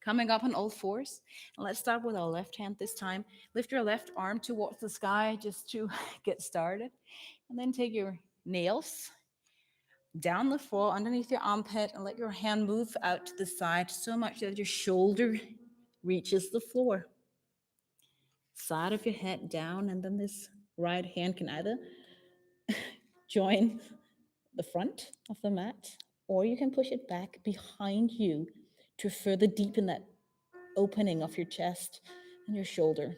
[SPEAKER 1] Coming up on all fours. And let's start with our left hand this time. Lift your left arm towards the sky just to get started. And then take your nails down the floor underneath your armpit and let your hand move out to the side so much that your shoulder reaches the floor. Side of your head down, and then this right hand can either join the front of the mat, or you can push it back behind you to further deepen that opening of your chest and your shoulder.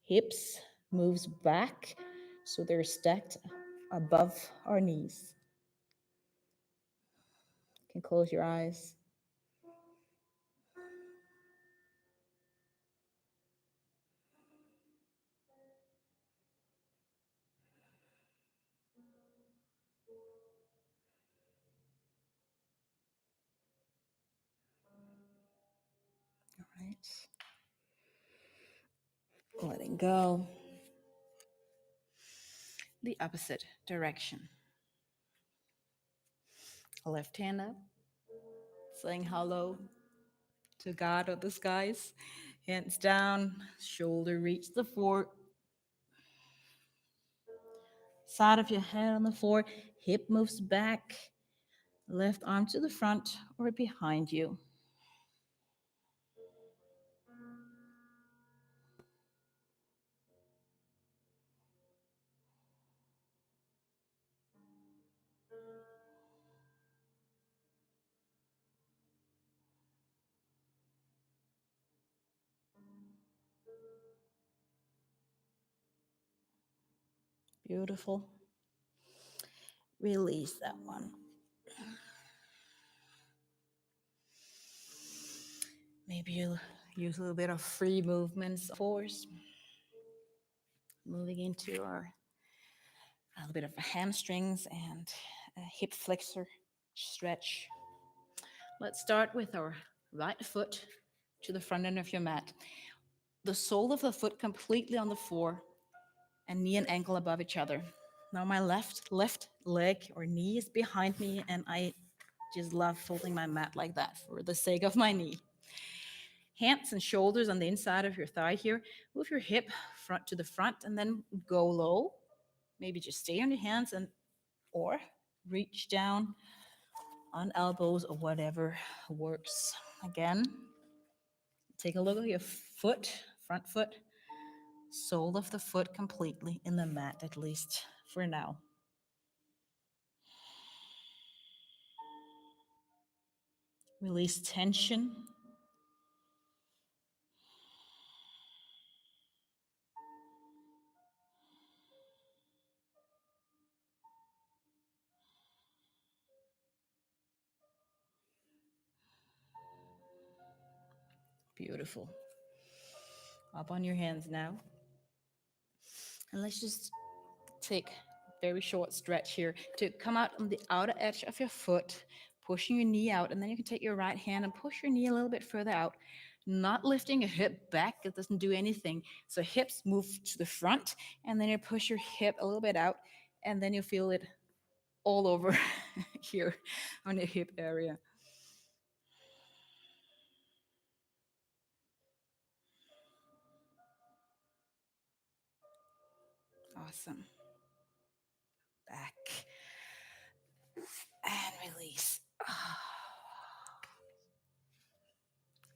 [SPEAKER 1] Hips moves back so they're stacked above our knees. You can close your eyes. All right. Letting go. The opposite direction. Left hand up, saying hello to God of the skies. Hands down, shoulder reach the floor. Side of your head on the floor, hip moves back, left arm to the front or behind you. Beautiful. Release that one. Maybe you'll use a little bit of free movements, force. Moving into a little bit of hamstrings and a hip flexor stretch. Let's start with our right foot to the front end of your mat. The sole of the foot completely on the floor and knee and ankle above each other. Now my left leg or knee is behind me, and I just love folding my mat like that for the sake of my knee. Hands and shoulders on the inside of your thigh here. Move your hip front to the front and then go low. Maybe just stay on your hands or reach down on elbows or whatever works. Again, take a look at your foot, front foot, sole of the foot completely in the mat, at least for now. Release tension. Beautiful. Up on your hands now. And let's just take a very short stretch here to come out on the outer edge of your foot, pushing your knee out, and then you can take your right hand and push your knee a little bit further out, not lifting your hip back. It doesn't do anything. So hips move to the front, and then you push your hip a little bit out, and then you feel it all over here on your hip area. Awesome. Back and release.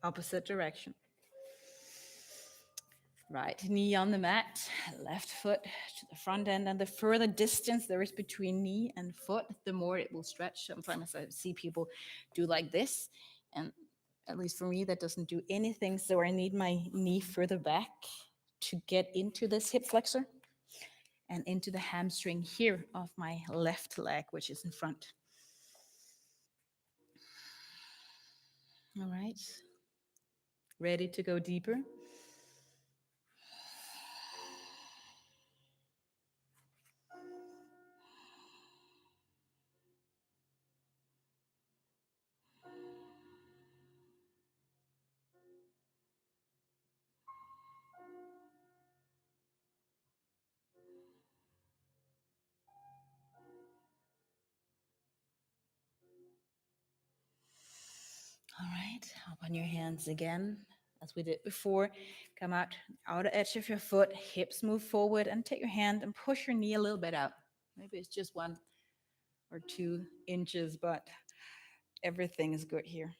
[SPEAKER 1] Opposite direction. Right knee on the mat, left foot to the front end, and the further distance there is between knee and foot, the more it will stretch. Sometimes I see people do like this, and at least for me, that doesn't do anything. So I need my knee further back to get into this hip flexor and into the hamstring here of my left leg, which is in front. All right. Ready to go deeper? All right, up on your hands again, as we did before. Come out, outer edge of your foot, hips move forward, and take your hand and push your knee a little bit out. Maybe it's just 1 or 2 inches, but everything is good here.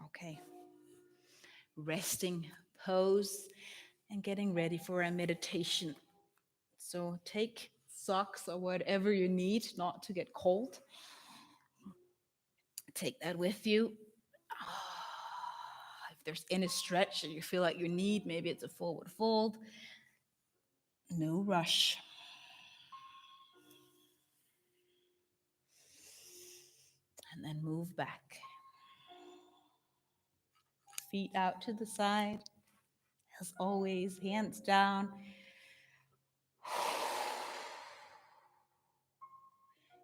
[SPEAKER 1] Okay, resting pose and getting ready for a meditation. So take socks or whatever you need not to get cold. Take that with you. If there's any stretch that you feel like you need, maybe it's a forward fold. No rush. And then move back. Feet out to the side. As always, hands down.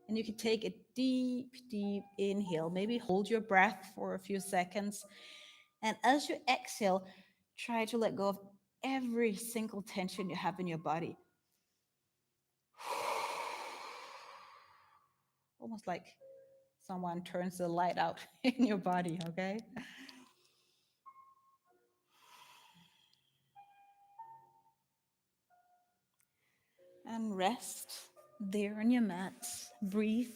[SPEAKER 1] And you can take a deep, deep inhale. Maybe hold your breath for a few seconds. And as you exhale, try to let go of every single tension you have in your body. Almost like someone turns the light out in your body, okay? And rest there on your mat. Breathe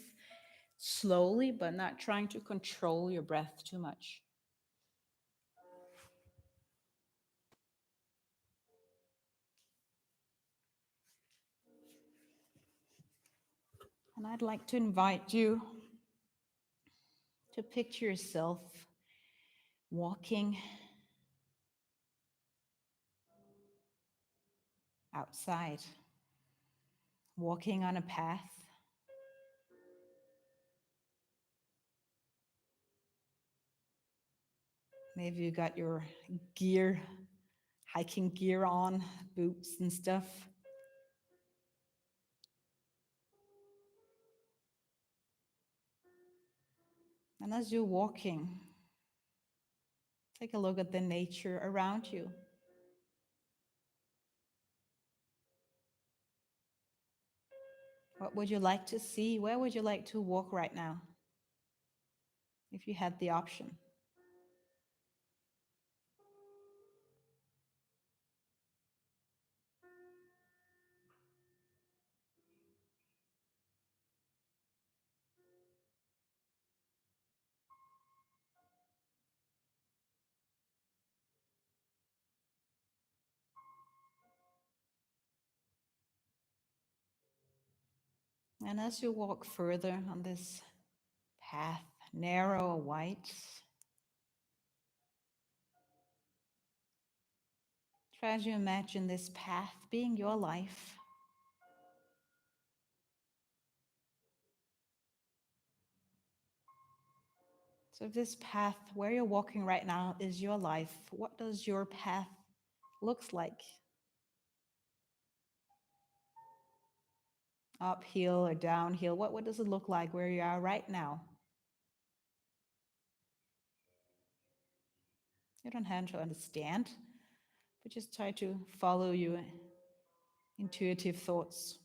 [SPEAKER 1] slowly, but not trying to control your breath too much. And I'd like to invite you to picture yourself walking outside, walking on a path. Maybe you got your gear, hiking gear on, boots and stuff. And as you're walking, take a look at the nature around you. What would you like to see? Where would you like to walk right now, if you had the option? And as you walk further on this path, narrow or wide, try to imagine this path being your life. So if this path where you're walking right now is your life, what does your path looks like? Uphill or downhill? What does it look like where you are right now? You don't have to understand, but just try to follow your intuitive thoughts.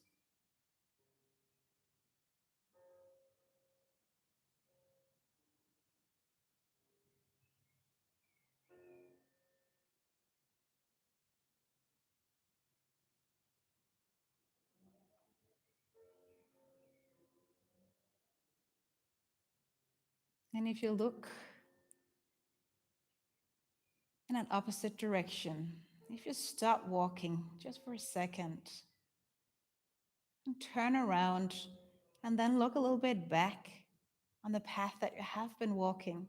[SPEAKER 1] And if you look in an opposite direction, if you stop walking just for a second and turn around and then look a little bit back on the path that you have been walking,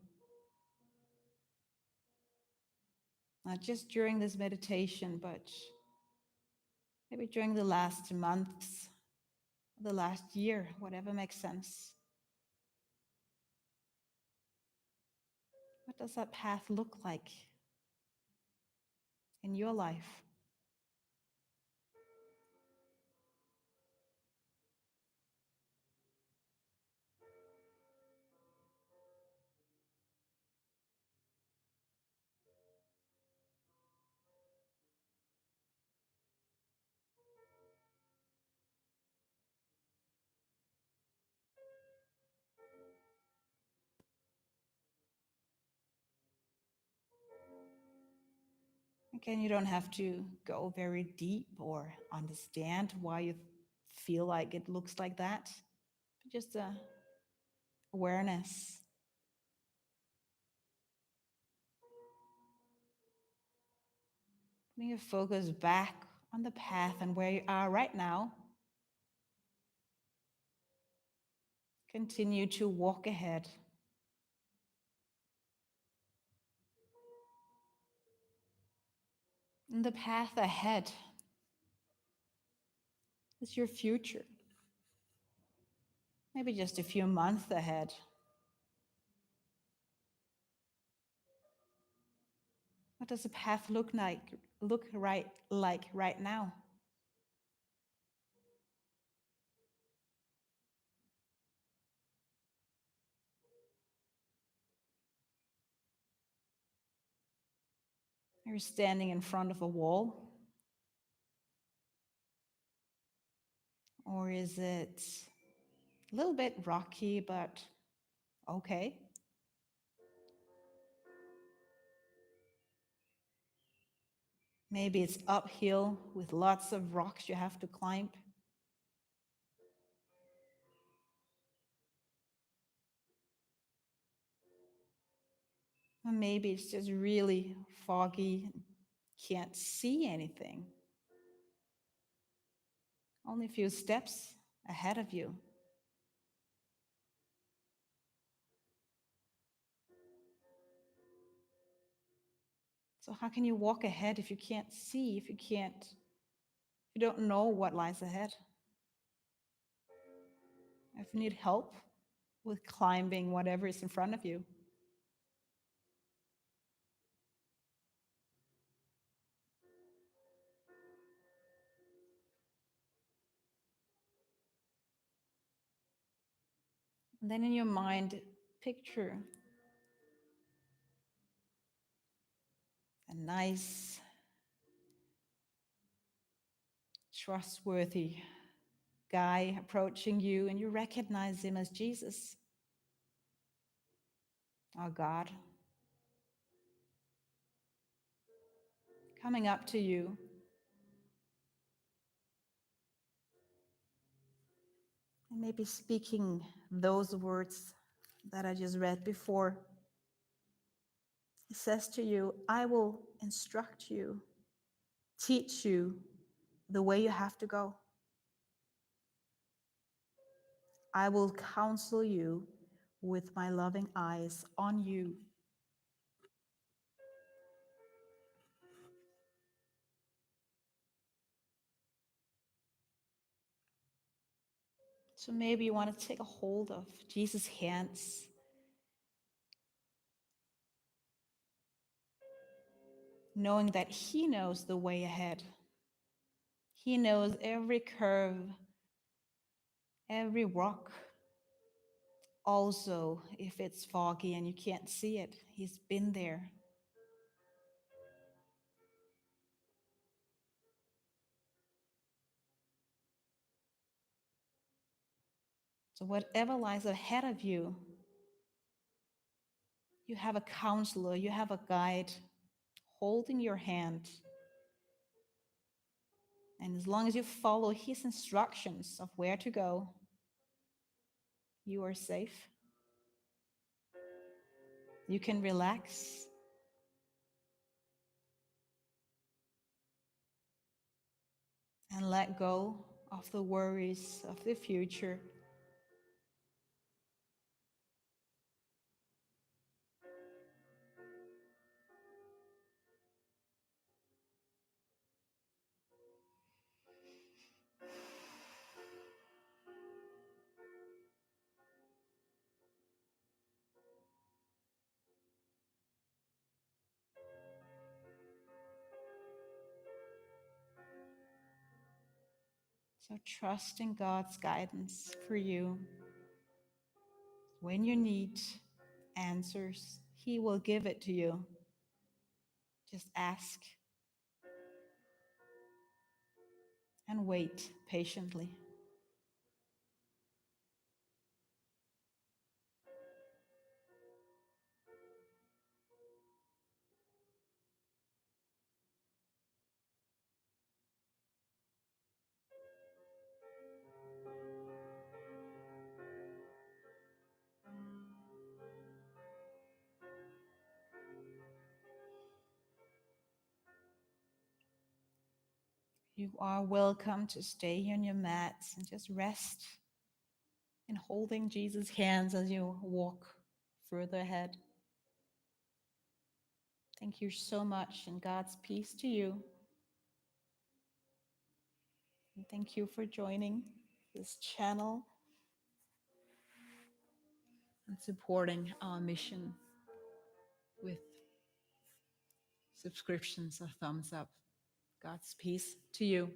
[SPEAKER 1] not just during this meditation, but maybe during the last months, the last year, whatever makes sense. What does that path look like in your life? Again, you don't have to go very deep or understand why you feel like it looks like that. Just a awareness. Putting your focus back on the path and where you are right now. Continue to walk ahead. And the path ahead is your future. Maybe just a few months ahead. What does the path look like right now? You're standing in front of a wall? Or is it a little bit rocky, but okay? Maybe it's uphill with lots of rocks you have to climb. Or maybe it's just really foggy, can't see anything. Only a few steps ahead of you. So how can you walk ahead if you can't see, if you don't know what lies ahead? If you need help with climbing whatever is in front of you, and then in your mind, picture a nice, trustworthy guy approaching you, and you recognize him as Jesus, our God, coming up to you. And maybe speaking those words that I just read before. He says to you, I will instruct you, teach you the way you have to go. I will counsel you with my loving eyes on you. So maybe you want to take a hold of Jesus' hands, knowing that he knows the way ahead. He knows every curve, every rock. Also, if it's foggy and you can't see it, he's been there. So whatever lies ahead of you, you have a counselor, you have a guide holding your hand. And as long as you follow his instructions of where to go, you are safe. You can relax. And let go of the worries of the future. So trust in God's guidance for you. When you need answers, he will give it to you. Just ask and wait patiently. You are welcome to stay on your mats and just rest in holding Jesus' hands as you walk further ahead. Thank you so much, and God's peace to you. And thank you for joining this channel and supporting our mission with subscriptions or thumbs up. God's peace to you.